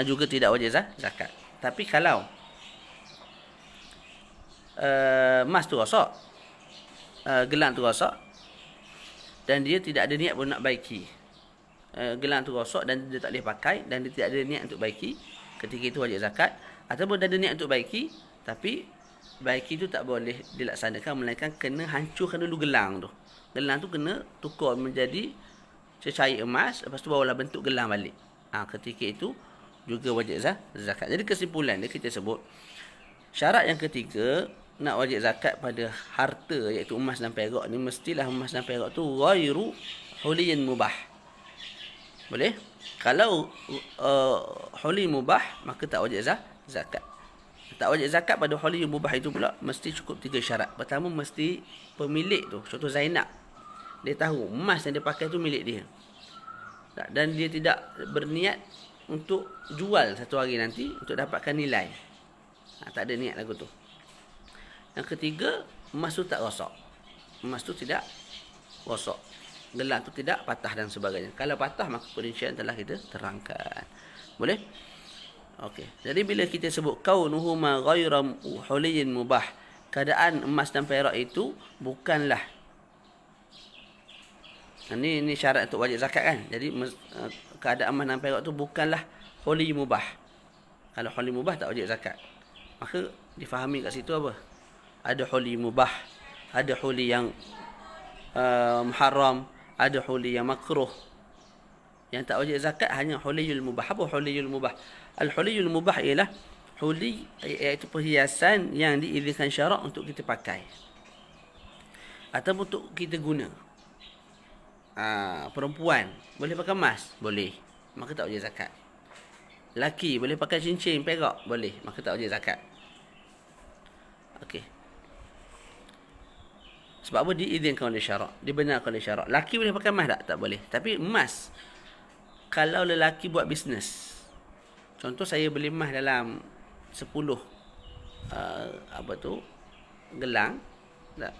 juga tidak wajib zakat. Tapi kalau emas tu rosak, gelang tu rosak, dan dia tidak ada niat pun nak baiki, gelang tu rosak dan dia tak boleh pakai, dan dia tidak ada niat untuk baiki, ketika itu wajib zakat. Ataupun dia ada niat untuk baiki, tapi baiki tu tak boleh dilaksanakan, melainkan kena hancurkan dulu gelang tu. Gelang tu kena tukar menjadi cecair emas, lepas tu barulah bentuk gelang balik. Ketika itu juga wajib zakat. Jadi kesimpulan dia, kita sebut syarat yang ketiga nak wajib zakat pada harta, iaitu emas dan perak ni, mestilah emas dan perak tu ghairu huliyin mubah. Boleh? Kalau huli mubah, maka tak wajib zakat. Tak wajib zakat pada huli mubah itu pula mesti cukup 3 syarat. Pertama, mesti pemilik tu, contoh Zainab, dia tahu emas yang dia pakai tu milik dia, dan dia tidak berniat untuk jual satu hari nanti untuk dapatkan nilai. Tak ada niat lagu tu. Yang ketiga, emas tu tak rosak. Emas tu tidak rosak. Gelang tu tidak patah dan sebagainya. Kalau patah, maka perincian telah kita terangkan. Boleh? Okey. Jadi bila kita sebut kaunuhuma ghaira huliyin mubah, keadaan emas dan perak itu bukanlah, ini syarat untuk wajib zakat kan. Jadi keadaan emas dan perak itu bukanlah huli mubah. Kalau huli mubah tak wajib zakat. Maka difahami kat situ apa? Ada huli mubah, ada huli yang muharram, ada huli yang makruh. Yang tak wajib zakat hanya huliyul mubah. Apa huliyul mubah? Al-huliyul mubah ialah huli, iaitu perhiasan yang diizinkan syarak untuk kita pakai ataupun untuk kita guna. Perempuan boleh pakai emas? Boleh, maka tak wajib zakat. Laki boleh pakai cincin perak? Boleh, maka tak wajib zakat. Okey. Sebab apa? Diizinkan oleh syarak, dibenarkan oleh syarak. Laki boleh pakai emas tak? Tak boleh. Tapi emas, kalau lelaki buat bisnes, contoh saya beli emas dalam 10 gelang, tak,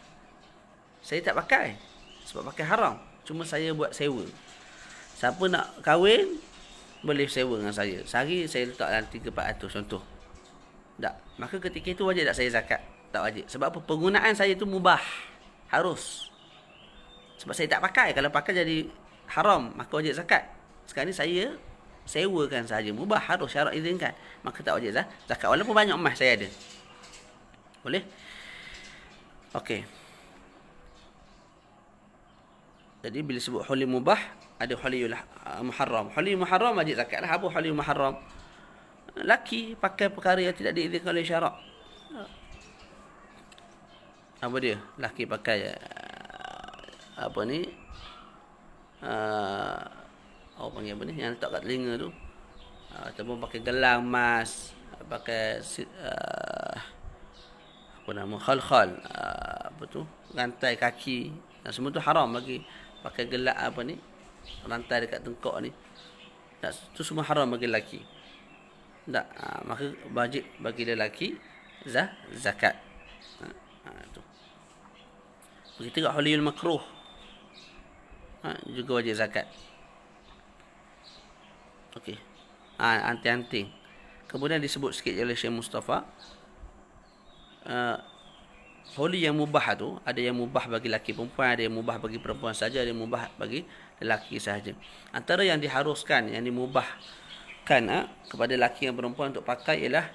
saya tak pakai sebab pakai haram. Cuma saya buat sewa. Siapa nak kahwin boleh sewa dengan saya. Sehari saya letak dalam 300-400 contoh. Tak, maka ketika itu wajib tak saya zakat? Tak wajib. Sebab apa? Penggunaan saya itu mubah, harus. Sebab saya tak pakai. Kalau pakai jadi haram, maka wajib zakat. Sekarang ni saya sewakan saja, mubah, harus, syarat izinkan, maka tak wajib zakat. Walaupun banyak emas saya ada. Boleh? Okey. Jadi bila sebut huli mubah, ada huliyul muharram. Huli muharram wajib zakat lah. Apa huli muharram? Laki pakai perkara yang tidak diizinkan oleh syarak. Apa dia? Laki pakai orang panggil apa ni, yang letak kat telinga tu, ataupun pakai gelang emas, pakai khalkhal, rantai kaki, dan semua tu haram bagi. Pakai gelang rantai dekat tengkok ni, tu semua haram bagi lelaki. Tak, maka wajib bagi lelaki zakat. Tu. Begitu juga huliyul makruh, juga wajib zakat. Okey. Anting-anting. Kemudian disebut sikit oleh Syekh Mustafa, huli yang mubah tu, ada yang mubah bagi lelaki perempuan, ada yang mubah bagi perempuan saja, ada yang mubah bagi lelaki sahaja. Antara yang diharuskan, yang dimubahkan kepada lelaki dan perempuan untuk pakai ialah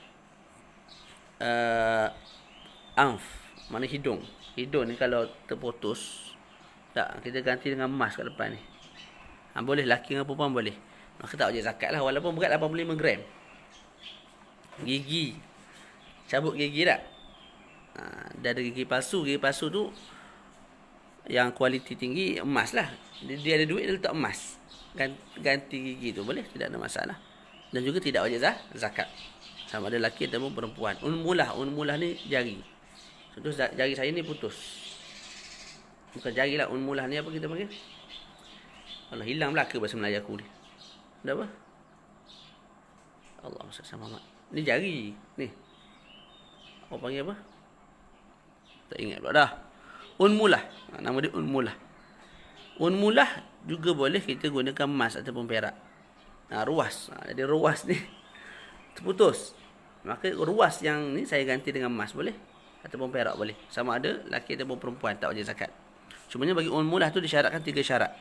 anf, mana hidung. Hidung ni kalau terputus, tak, kita ganti dengan emas kat depan ni. Boleh, lelaki dengan perempuan boleh. Maka tak wajib zakat lah, walaupun berat 85 gram. Gigi, cabut gigi tak? Dia ada gigi palsu. Gigi palsu tu yang kualiti tinggi, emas lah. Dia ada duit, dia letak emas, ganti gigi tu, boleh, tidak ada masalah. Dan juga tidak wajib zakat. Sama ada lelaki ataupun perempuan. Unmulah ni jari. Contoh jari saya ni putus. Bukan jari lah. Unmulah ni apa kita panggil? Allah, hilang belaka bahasa Melayu aku ni. Ada apa? Allah maksud sama mak. Ni jari. Ni. Orang panggil apa? Tak ingat pula dah. Unmulah. Nama dia unmulah. Unmulah juga boleh kita gunakan emas ataupun perak. Ruas. Jadi ruas ni terputus. Maka ruas yang ni saya ganti dengan emas boleh? Ataupun perak boleh. Sama ada lelaki ataupun perempuan tak wajib zakat. Cumanya bagi unmulah tu disyaratkan 3 syarat.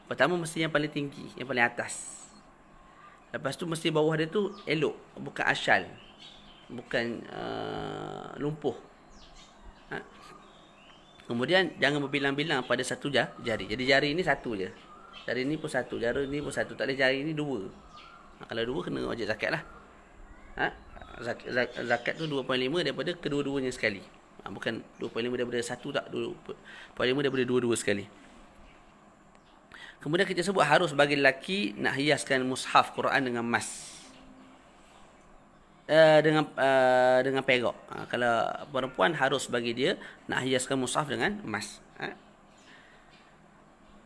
Pertama mesti yang paling tinggi, yang paling atas. Lepas tu mesti bawah dia tu elok, bukan asyal. Bukan lumpuh. Kemudian jangan berbilang-bilang pada satu jari. Jadi jari ini satu je. Jari ini pun satu, jari ini pun satu. Tak boleh jari ini 2. Kalau 2 kena wajib zakat lah. Zakat tu 2.5 daripada kedua-duanya sekali. Bukan 2.5 daripada satu tak, 2.5 daripada dua-dua sekali. Kemudian kita sebut harus bagi lelaki nak hiaskan mushaf Quran dengan emas. Dengan perak. Kalau perempuan harus bagi dia nak hiaskan mushaf dengan emas.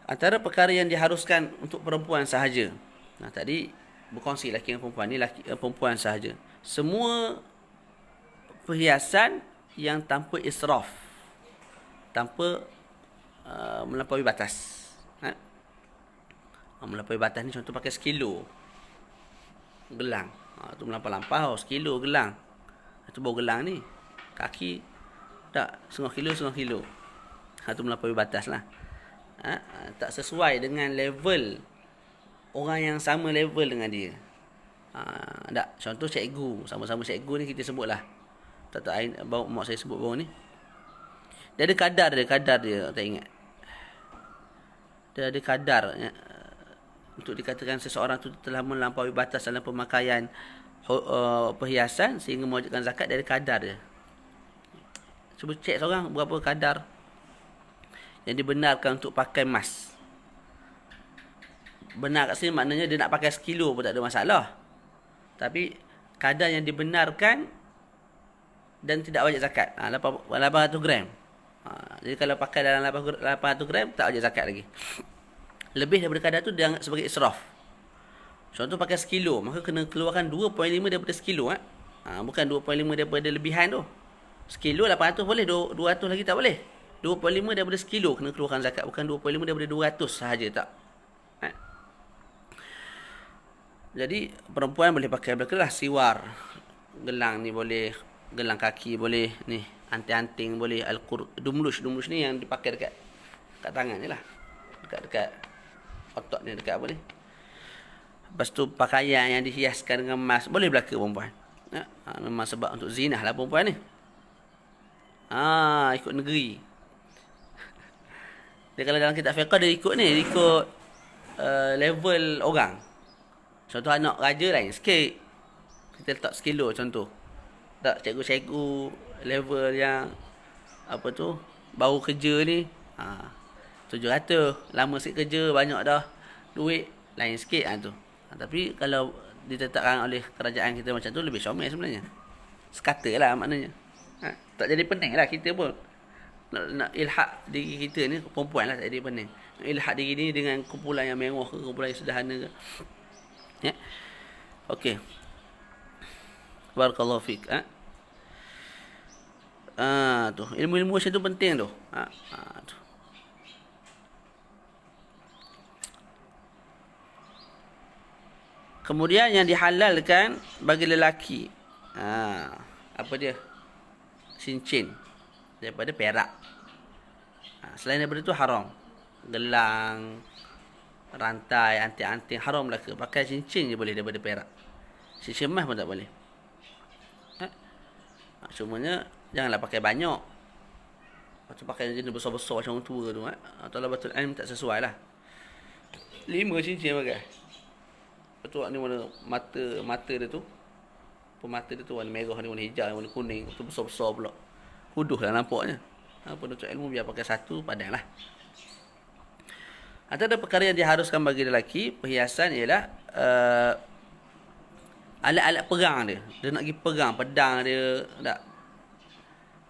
Antara perkara yang diharuskan untuk perempuan sahaja. Tadi berkongsi lelaki dengan perempuan, ni perempuan sahaja. Semua perhiasan yang tanpa israf, tanpa melampaui batas. Melampaui batas ni contoh pakai sekilo gelang. Tu melampau-lampau, sekilo gelang. Itu baru gelang ni. Kaki tak, setengah kilo. Tu melampaui batas lah. Tak sesuai dengan level orang yang sama level dengan dia. Tak, contoh cikgu, sama-sama cikgu ni kita sebutlah. Tak mak saya sebut bawah ni. Dia ada kadar dia, tak ingat. Dia ada kadar untuk dikatakan seseorang tu telah melampaui batas dalam pemakaian perhiasan sehingga mewajibkan zakat, dari kadar dia. Cuba cek seorang berapa kadar yang dibenarkan untuk pakai emas. Benar kat sini maknanya dia nak pakai sekilo pun tak ada masalah. Tapi kadar yang dibenarkan dan tidak wajib zakat. 800 gram. Jadi kalau pakai dalam 800 gram tak wajib zakat lagi. Lebih daripada kadar tu dia anggap sebagai israf. Contoh pakai sekilo, maka kena keluarkan 2.5 daripada sekilo. Bukan 2.5 daripada lebihan tu. Sekilo 800 boleh, 200 lagi tak boleh. 2.5 daripada sekilo kena keluarkan zakat, bukan 2.5 daripada 200 sahaja tak. Jadi perempuan boleh pakai belakalah siwar. Gelang ni boleh, gelang kaki boleh, ni anting-anting boleh, dumlush ni yang dipakai dekat tangan je lah. Dekat otot ni, dekat apa ni. Lepas tu pakaian yang dihiaskan dengan emas boleh belaka perempuan. Memang sebab untuk zinah lah perempuan ni. Ikut negeri. Dia kalau dalam kitab fiqh dia ikut ni, dia ikut level orang. Contoh anak raja lain sikit, kita letak sekilo contoh. Tak, cikgu-cikgu level yang apa tu baru kerja ni 700, lama sikit kerja banyak dah duit, lain sikit tu. Tapi kalau ditetapkan oleh kerajaan kita macam tu, lebih comel sebenarnya. Sekata lah maknanya. Tak jadi pening lah kita pun nak ilhak diri kita ni, perempuan lah tak jadi pening. Nak ilhak diri ni dengan kumpulan yang mewah ke, kumpulan yang sederhana ke. Ya. Okey. Barakallahu fik. Tu ilmu-ilmu macam tu penting tu. Tu. Kemudian yang dihalalkan bagi lelaki. Apa dia? Cincin daripada perak. Selain daripada tu haram. Gelang, rantai, anting-anting haram belaka. Pakai cincin je boleh daripada perak. Cincin emas pun tak boleh. Cumanya janganlah pakai banyak. Lepas tu pakai jenis besar-besar macam orang tua tu. Atau betul ilm tak sesuai lah. 5 cincin pakai. Lepas tu ni warna mata dia tu. Pemata dia tu warna merah ni, warna hijau, warna kuning. Tu besar-besar pula. Huduh lah nampaknya. Penuntut ilmu biar pakai satu padang lah. Antara perkara yang diharuskan bagi lelaki perhiasan ialah alat-alat perang dia. Dia nak pergi perang, pedang dia, tak,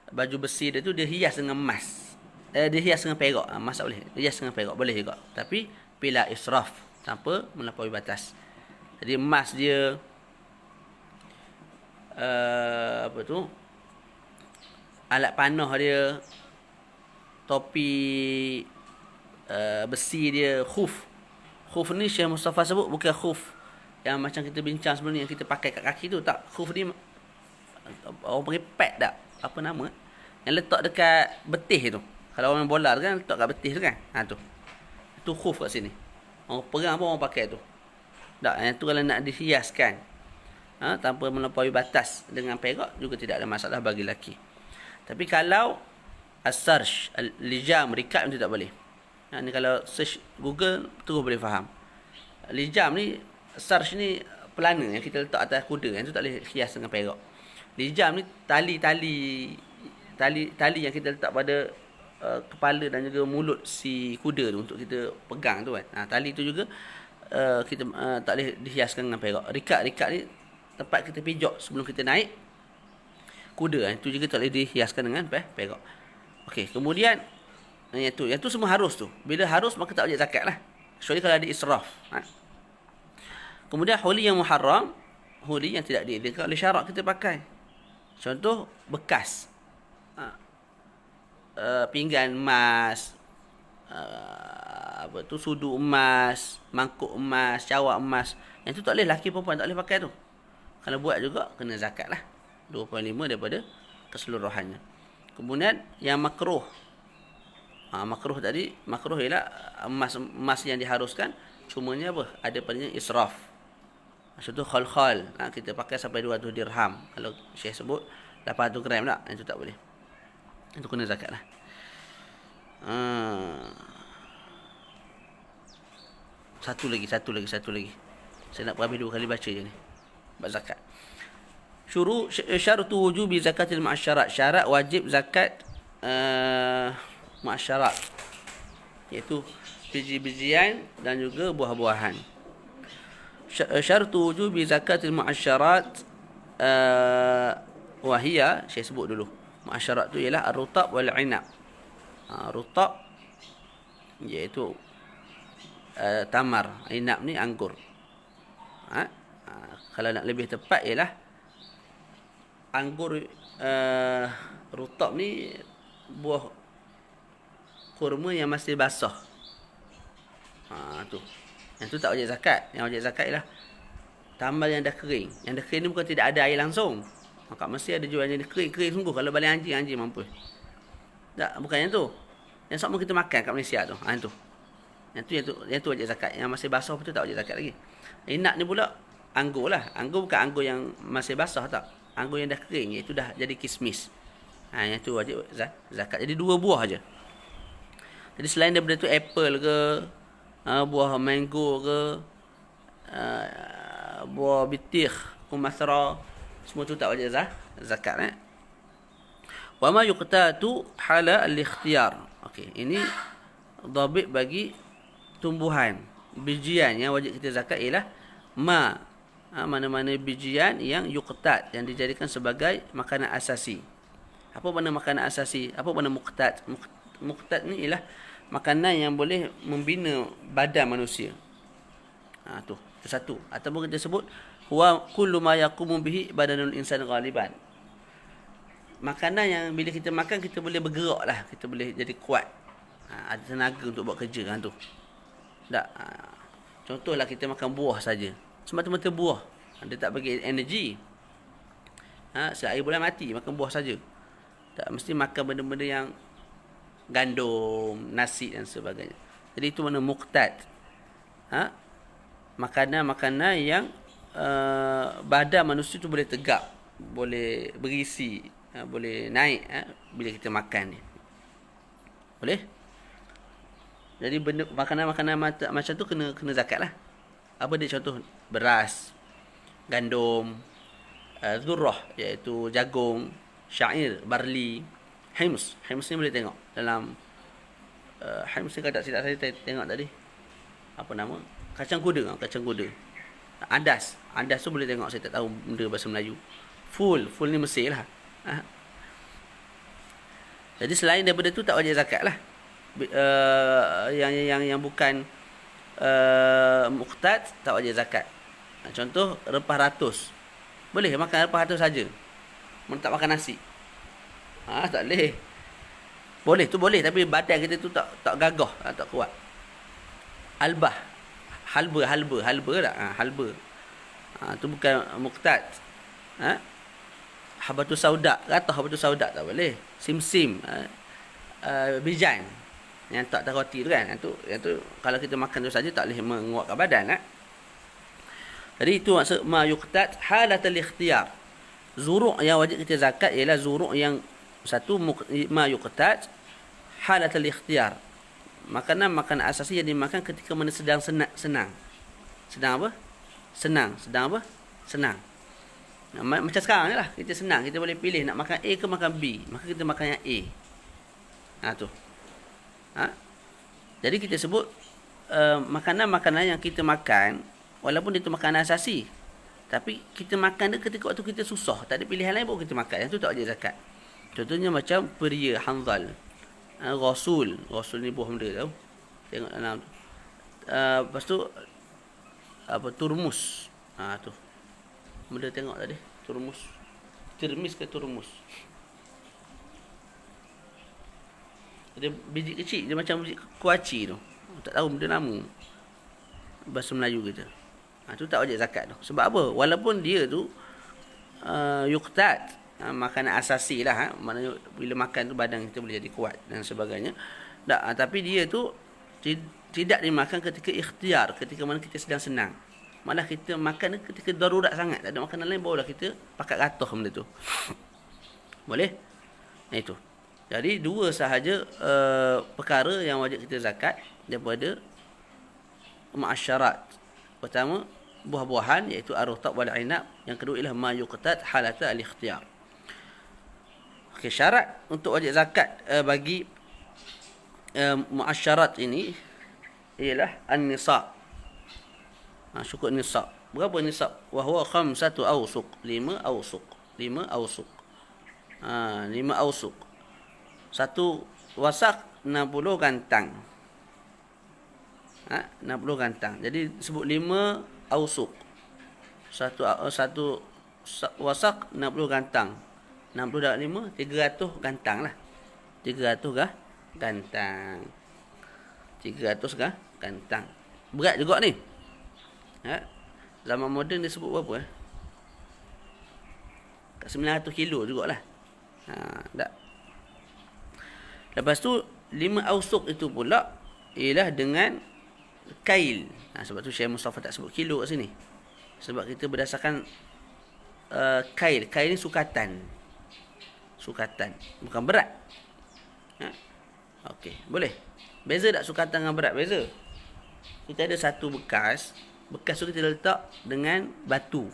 baju besi dia tu dia hias dengan emas. Dia hias dengan perak. Emas tak boleh. Dia hias dengan perak boleh juga. Tapi bila israf, tanpa melampaui batas. Jadi emas dia apa tu? Alat panah dia, topi besi dia, khuf. Khuf ni Syekh Mustafa sebut bukan khuf yang macam kita bincang sebelum ni yang kita pakai kat kaki tu, tak. Khuf ni orang panggil pad tak? Apa nama? Yang letak dekat betih tu. Kalau orang bola tu kan letak kat betih tu kan. Tu. Itu khuf kat sini. Orang perang pun orang pakai tu. Tak, yang tu kalau nak dihiaskan tanpa melampaui batas dengan perak juga tidak ada masalah bagi lelaki. Tapi kalau as-sarj, lijam, rikab itu tak boleh. Ni kalau search Google terus boleh faham. Lijam ni, sarj ni pelana yang kita letak atas kuda, yang tu tak boleh hias dengan perak. Lijam ni tali yang kita letak pada kepala dan juga mulut si kuda tu untuk kita pegang tu kan. Tali tu juga kita tak boleh dihiaskan dengan perak. Rikat ni tempat kita pijak sebelum kita naik kuda, itu juga tak boleh dihiaskan dengan perak. Okey, kemudian yang tu semua harus tu. Bila harus maka tak wajib zakat lah. Kecuali kalau ada israf. Kemudian huli yang muharram, huli yang tidak diizinkan oleh syarak kita pakai. Contoh bekas. Pinggan emas, sudu emas, mangkuk emas, cawak emas. Yang tu tak boleh, lelaki perempuan tak boleh pakai tu. Kalau buat juga kena zakat lah. 2.5 daripada keseluruhannya. Kemudian yang makruh. Makruh tadi, makruh ialah emas yang diharuskan, cumanya apa? Ada padanya israf. Contoh khal-khal, kita pakai sampai 200 dirham. Kalau Syekh sebut 800 gram tak, itu tak boleh. Itu kena zakat lah. Satu lagi. Saya nak habis 2 kali baca je ni. Bab zakat. Syaratu wujubi zakatil ma'asyarat. Syarat wajib zakat ma'asyarat, iaitu biji-bijian dan juga buah-buahan. Syaratu wujubi zakatil ma'asyarat wahia, saya sebut dulu. Ma'asyarat tu ialah ar-rutab wal 'inab. Rutab iaitu tamar, inab ni anggur. Kalau nak lebih tepat ialah anggur, rutab ni buah kurma yang masih basah. Tu. Yang tu tak wajib zakat. Yang wajib zakat ialah tambal yang dah kering. Yang dah kering ni bukan tidak ada air langsung. Maka mesti ada jual yang kering sungguh. Kalau balik anjing mampu. Tak, bukan yang tu. Yang sama kita makan kat Malaysia tu. Yang tu wajib zakat. Yang masih basah betul tak wajib zakat lagi. Inak ni pula anggur lah. Anggur bukan anggur yang masih basah tak. Anggur yang dah kering, iaitu dah jadi kismis. Yang tu wajib zakat. Jadi 2 buah aja. Jadi selain daripada tu apple ke, buah mango ke, buah bitikh, kumasra, semua tu tak wajib zakat. Wa ma yuqtatu hala al-ikhtiyar. Okey, ini dhabit bagi tumbuhan, bijian yang wajib kita zakat ialah mana-mana bijian yang yuqtat, yang dijadikan sebagai makanan asasi. Apa makna makanan asasi? Apa makna muqtat? Muqtat ni ialah makanan yang boleh membina badan manusia. Itu satu. Ataupun kita sebut huwa kullu ma yaqumu bihi badanul insan ghaliban. Makanan yang bila kita makan kita boleh bergerak lah, kita boleh jadi kuat. Ada tenaga untuk buat kerja tu. Tak. Contohlah kita makan buah saja. Semata-mata buah. Dia tak bagi energi. Sehari boleh mati makan buah saja. Tak mesti makan benda-benda yang gandum, nasi dan sebagainya. Jadi itu mana muqtat. Makanan-makanan yang badan manusia tu boleh tegak, boleh berisi, boleh naik bila kita makan ni. Boleh? Jadi benda makanan-makanan macam tu kena zakat lah. Apa dia contoh? Beras, gandum, zurrah iaitu jagung, syair, barley, hims. Hims ni boleh tengok dalam hims ni kadang silap saya tengok tadi. Apa nama? Kacang kuda. Adas. Andas tu boleh tengok, saya tak tahu benda bahasa Melayu. Full ni Mesir lah. Jadi selain daripada tu tak wajib zakat lah. Yang bukan muqtad tak wajib zakat. Contoh rempah ratus. Boleh makan rempah ratus saja. Mana tak makan nasi. Tak boleh. Boleh tu boleh, tapi badan kita tu tak gagah, tak kuat. Halbah. Halba tak? Halba. Tu bukan muqtad. Habatus sauda, kata habatus sauda tak boleh. Sim-sim, bijan yang tak terroti tu kan. Yang tu kalau kita makan tu saja tak boleh menguatkan badan. Jadi itu maksud ma yuqtad halatul ikhtiyar. Zuru' yang wajib kita zakat ialah zuru' yang satu ma yuqtad halatul ikhtiyar. Makanan asasi yang dimakan ketika mana sedang senang. Sedang apa? Sedang apa? Senang. Macam sekarang ni lah, kita senang, kita boleh pilih nak makan A ke makan B, maka kita makan yang A. Tu. Jadi kita sebut makanan-makanan yang kita makan, walaupun itu makanan asasi, tapi kita makan dia ketika waktu kita susah, tak ada pilihan lain baru kita makan. Yang tu tak wajib zakat. Contohnya macam peria, hanzal, rasul ni buah benda tau. Tengok dalam tu. Lepas tu turmus. Tu. Benda tengok tadi, turmus. Tirmis ke turmus? Dia biji kecil, dia macam biji kuaci tu. Tak tahu benda nama bahasa Melayu kita. Tu tak wajib zakat tu. Sebab apa? Walaupun dia tu yuqtad, makanan asasi lah. Maknanya bila makan tu badan kita boleh jadi kuat dan sebagainya. Tapi dia tu tidak dimakan ketika ikhtiar, ketika mana kita sedang senang. Malah kita makan ketika darurat sangat, tak ada makanan lain, barulah kita pakat ratuh benda tu. Boleh? Itu. Jadi dua sahaja perkara yang wajib kita zakat daripada ma'asyarat. Pertama, buah-buahan iaitu ar-rutab wal inab. Yang kedua ialah ma yuqtad halata al-ikhtiyar. Okey, syarat untuk wajib zakat bagi ma'asyarat ini ialah an-nisab. Cukup nisab. Berapa nisab? Wa huwa 5 awsuq. 5 awsuq. 5 awsuq. Satu wasak 60 gantang. 60 gantang. Jadi sebut 5 awsuq. Satu wasak 60 gantang. 60 darab 5, 300 gantang lah. 300 gantang. 300 gantang. Berat juga ni. Zaman moden dia sebut berapa? Kat 900 kilo jugalah. Tak. Lepas tu 5 awsuq itu pula ialah dengan kail. Sebab tu Syekh Mustafa tak sebut kilo kat sini. Sebab kita berdasarkan kail. Kail ni sukatan. Bukan berat. Okey, boleh. Beza tak sukatan dengan berat? Beza. Kita ada satu bekas tu kita letak dengan batu.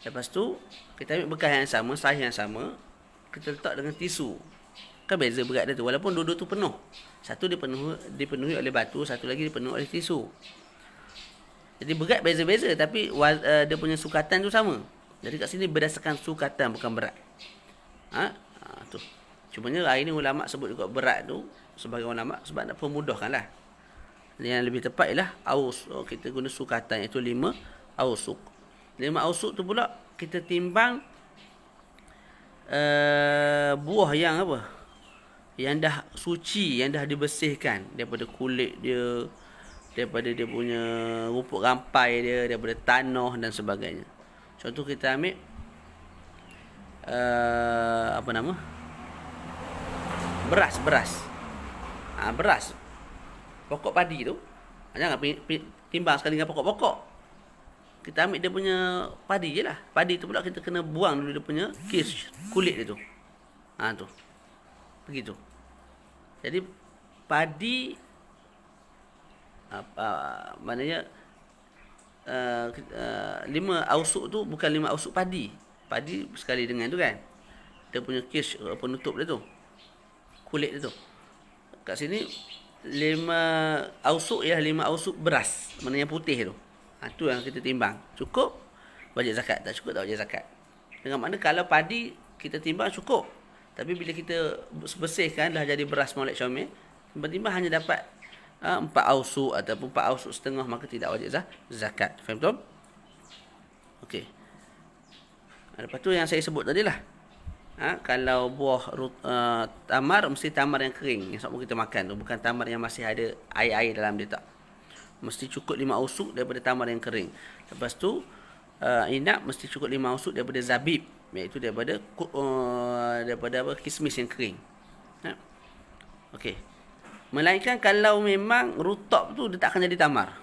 Lepas tu kita ambil bekas yang sama, saiz yang sama, kita letak dengan tisu. Kan beza berat dia tu, walaupun dua-dua tu penuh. Satu dipenuhi oleh batu, satu lagi dipenuhi oleh tisu. Jadi berat beza-beza, tapi dia punya sukatan tu sama. Jadi kat sini berdasarkan sukatan, bukan berat. Tu. Cumanya hari ni ulama sebut juga berat tu sebagai ulama sebab nak permudahkan lah. Yang lebih tepat ialah aus. Kita guna sukatan, iaitu 5 ausuk. 5 ausuk tu pula kita timbang buah yang apa? Yang dah suci, yang dah dibersihkan daripada kulit dia, daripada dia punya rumput rampai dia, daripada tanah dan sebagainya. Contoh kita ambil beras. Beras. Pokok padi tu, jangan timbang sekali dengan pokok-pokok. Kita ambil dia punya padi je lah. Padi tu pula kita kena buang dulu dia punya kulit dia tu. Tu. Begitu. Jadi padi maknanya 5 ausuk tu bukan 5 ausuk padi. Padi sekali dengan tu kan. Dia punya penutup dia tu. Kulit dia tu. Kat sini 5 ausuk ialah 5 ausuk beras. Mana yang putih tu. Itu yang kita timbang. Cukup wajib zakat, tak cukup tak wajib zakat. Dengan makna kalau padi kita timbang cukup. Tapi bila kita bersihkan dah jadi beras molek comel, timbang-timbang hanya dapat 4 ausuk ataupun 4 ausuk setengah, maka tidak wajib zakat. Faham betul? Okey. Lepas tu yang saya sebut tadi lah. Kalau buah tamar, mesti tamar yang kering yang sebab kita makan tu, bukan tamar yang masih ada air-air dalam dia, tak. Mesti cukup 5 ausuk daripada tamar yang kering. Lepas tu inap mesti cukup 5 ausuk daripada zabib, iaitu daripada kismis yang kering. Okey. Melainkan kalau memang rutab tu dia tak akan jadi tamar.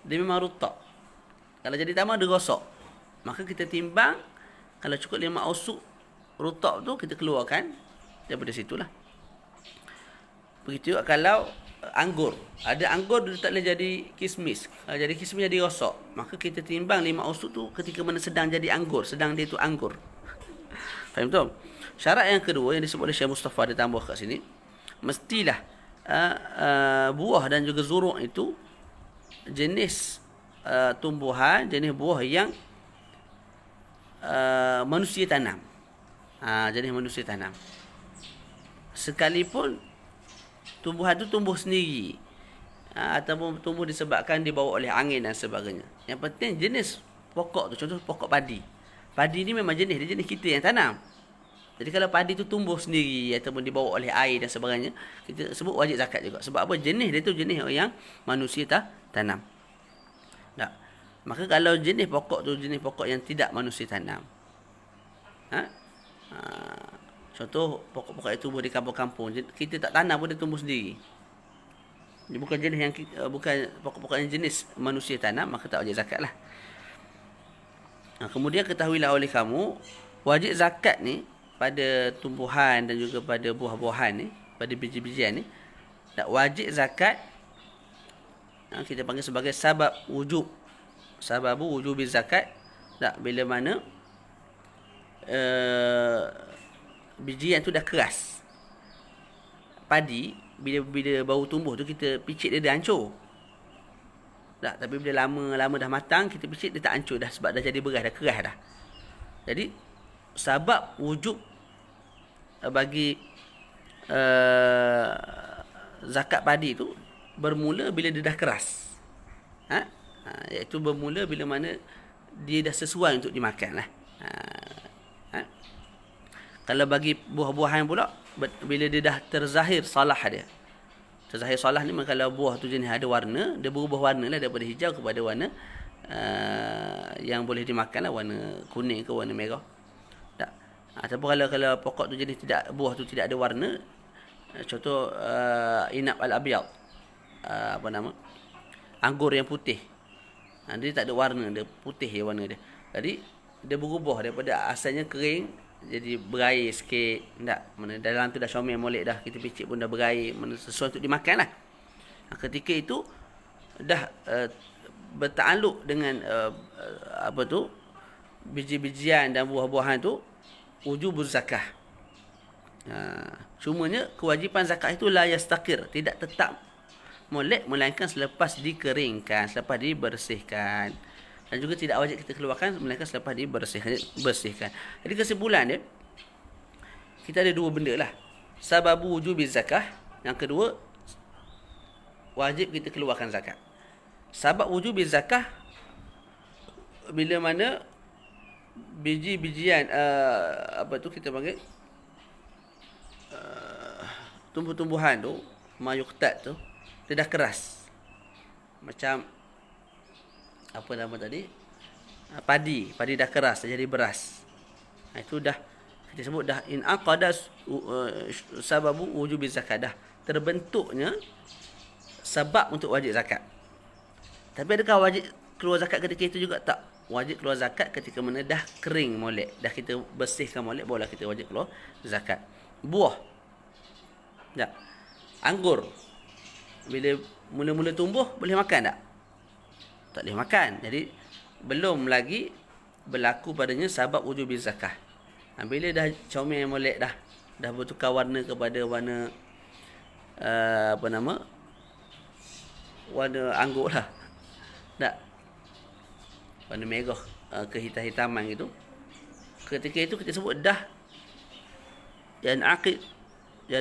Dia memang rutab. Kalau jadi tamar dia gosok. Maka kita timbang, kalau cukup 5 ausuk rutab tu kita keluarkan daripada situlah. Begitu juga kalau anggur. Ada anggur dia tak boleh jadi kismis. Kalau jadi kismis jadi rosak, maka kita timbang 5 ausuk tu ketika mana sedang jadi anggur, sedang dia tu anggur. Faham betul? Syarat yang kedua yang disebut oleh Syekh Mustafa, dia tambah kat sini, mestilah buah dan juga zuruk itu jenis tumbuhan, jenis buah yang manusia tanam. Jenis manusia tanam. Sekalipun tumbuhan itu tumbuh sendiri, ataupun tumbuh disebabkan dibawa oleh angin dan sebagainya. Yang penting jenis pokok tu, contoh pokok padi. Padi ni memang jenis kita yang tanam. Jadi kalau padi tu tumbuh sendiri ataupun dibawa oleh air dan sebagainya, kita sebut wajib zakat juga. Sebab apa? Jenis dia tu jenis yang manusia tanam. Tak. Maka kalau jenis pokok tu jenis pokok yang tidak manusia tanam, contoh pokok-pokok yang tumbuh di kampung-kampung, kita tak tanam pun dia tumbuh sendiri. Dia bukan jenis yang bukan pokok-pokok yang jenis manusia tanam, maka tak wajib zakat lah. Kemudian ketahuilah oleh kamu, wajib zakat ni pada tumbuhan dan juga pada buah-buahan ni, pada biji-bijian ni, tak wajib zakat. Kita panggil sebagai sabab wujub. Sababu wujubi zakat. Tak, bila mana bijian tu dah keras. Padi bila baru tumbuh tu kita picit dia hancur. Tak, tapi bila lama dah matang, kita picit dia tak hancur dah, sebab dah jadi beras, dah keras dah. Jadi sebab wujub bagi zakat padi tu bermula bila dia dah keras. Iaitu bermula bila mana dia dah sesuai untuk dimakan lah. Kalau bagi buah-buahan pula, bila dia dah terzahir salah dia. Terzahir salah ni, kalau buah tu jenis ada warna, dia berubah warna lah daripada hijau kepada warna yang boleh dimakan lah, warna kuning ke warna merah. Tak. Ataupun kalau pokok tu jenis buah tu tidak ada warna, contoh inap al-abyad, anggur yang putih. Dia tak ada warna, dia putih je warna dia. Jadi dia berubah daripada asalnya kering jadi berair sikit. Tak, mana dalam tu dah comel molek dah, kita picit pun dah berair, mana sesuai untuk dimakan lah. Ketika itu dah bertakluk dengan biji-bijian dan buah-buahan tu, wujubuz zakah. Cumanya kewajipan zakat itu la yastaqir, tidak tetap molek melainkan selepas dikeringkan, selepas dibersihkan. Dan juga tidak wajib kita keluarkan melainkan selepas dibersihkan. Jadi kesimpulan dia, kita ada dua benda lah. Sababu wujubi zakah. Yang kedua, wajib kita keluarkan zakat. Sebab wujubi zakah, bila mana biji-bijian kita panggil tumbuh-tumbuhan tu, mayuktat tu, dia dah keras. Macam apa nama tadi? Padi dah keras, dah jadi beras. Itu dah kita sebut dah in aqadas sababu wujubi zakat, dah terbentuknya sebab untuk wajib zakat. Tapi adakah wajib keluar zakat ketika itu juga? Tak. Wajib keluar zakat ketika mana dah kering molek, dah kita bersihkan molek, barulah kita wajib keluar zakat. Buah, tak. Anggur, bila mula-mula tumbuh, boleh makan tak? Tak boleh makan. Jadi belum lagi berlaku padanya sebab wujubi zakah. Bila dah comel molek dah bertukar warna kepada warna warna anggur lah. Tak. warna merah kehitam-hitaman gitu. Ketika itu kita sebut dah dan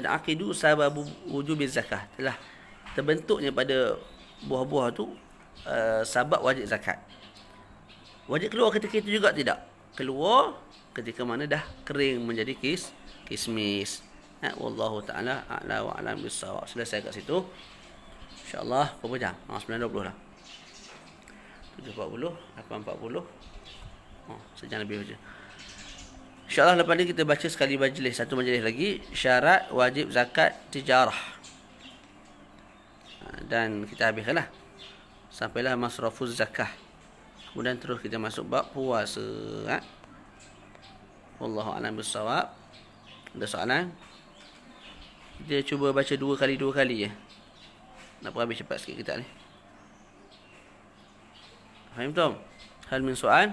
aqidu sababu wujubi zakah, telah terbentuknya pada buah-buah tu sebab wajib zakat. Wajib keluar ketika itu juga tidak. Keluar ketika mana dah kering menjadi kismis. Wallahu taala a'la wa a'lam bissawab. Selesai kat situ. Insya-Allah berapa jam? 9.20 lah. 7.40, 8.40. Sejam lebih saja. InsyaAllah lepas ni kita baca sekali majlis, satu majlis lagi, syarat wajib zakat tijarah. Dan kita habiskanlah sampailah masrafuz zakah. Kemudian terus kita masuk bab puasa. Wallahu a'lam bissawab. Ada soalan? Kita cuba baca dua kali ya. Nak habis cepat sikit kita ni. Faham tak? Hal min soal?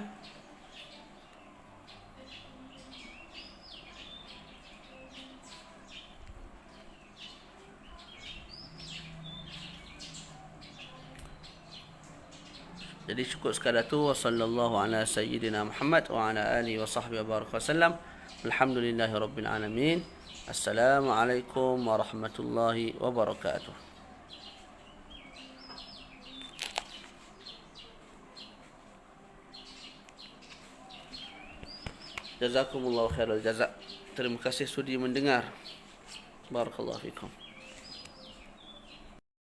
Jadi cukup sekadar tu. Wassallallahu ala sayyidina Muhammad wa ala alihi wa sahbihi wa baraka wasallam. Alhamdulillahi rabbil alamin. Assalamualaikum warahmatullahi wabarakatuh. Jazakumullahu khairal jazak. Terima kasih sudi mendengar. Barakallahu fikum.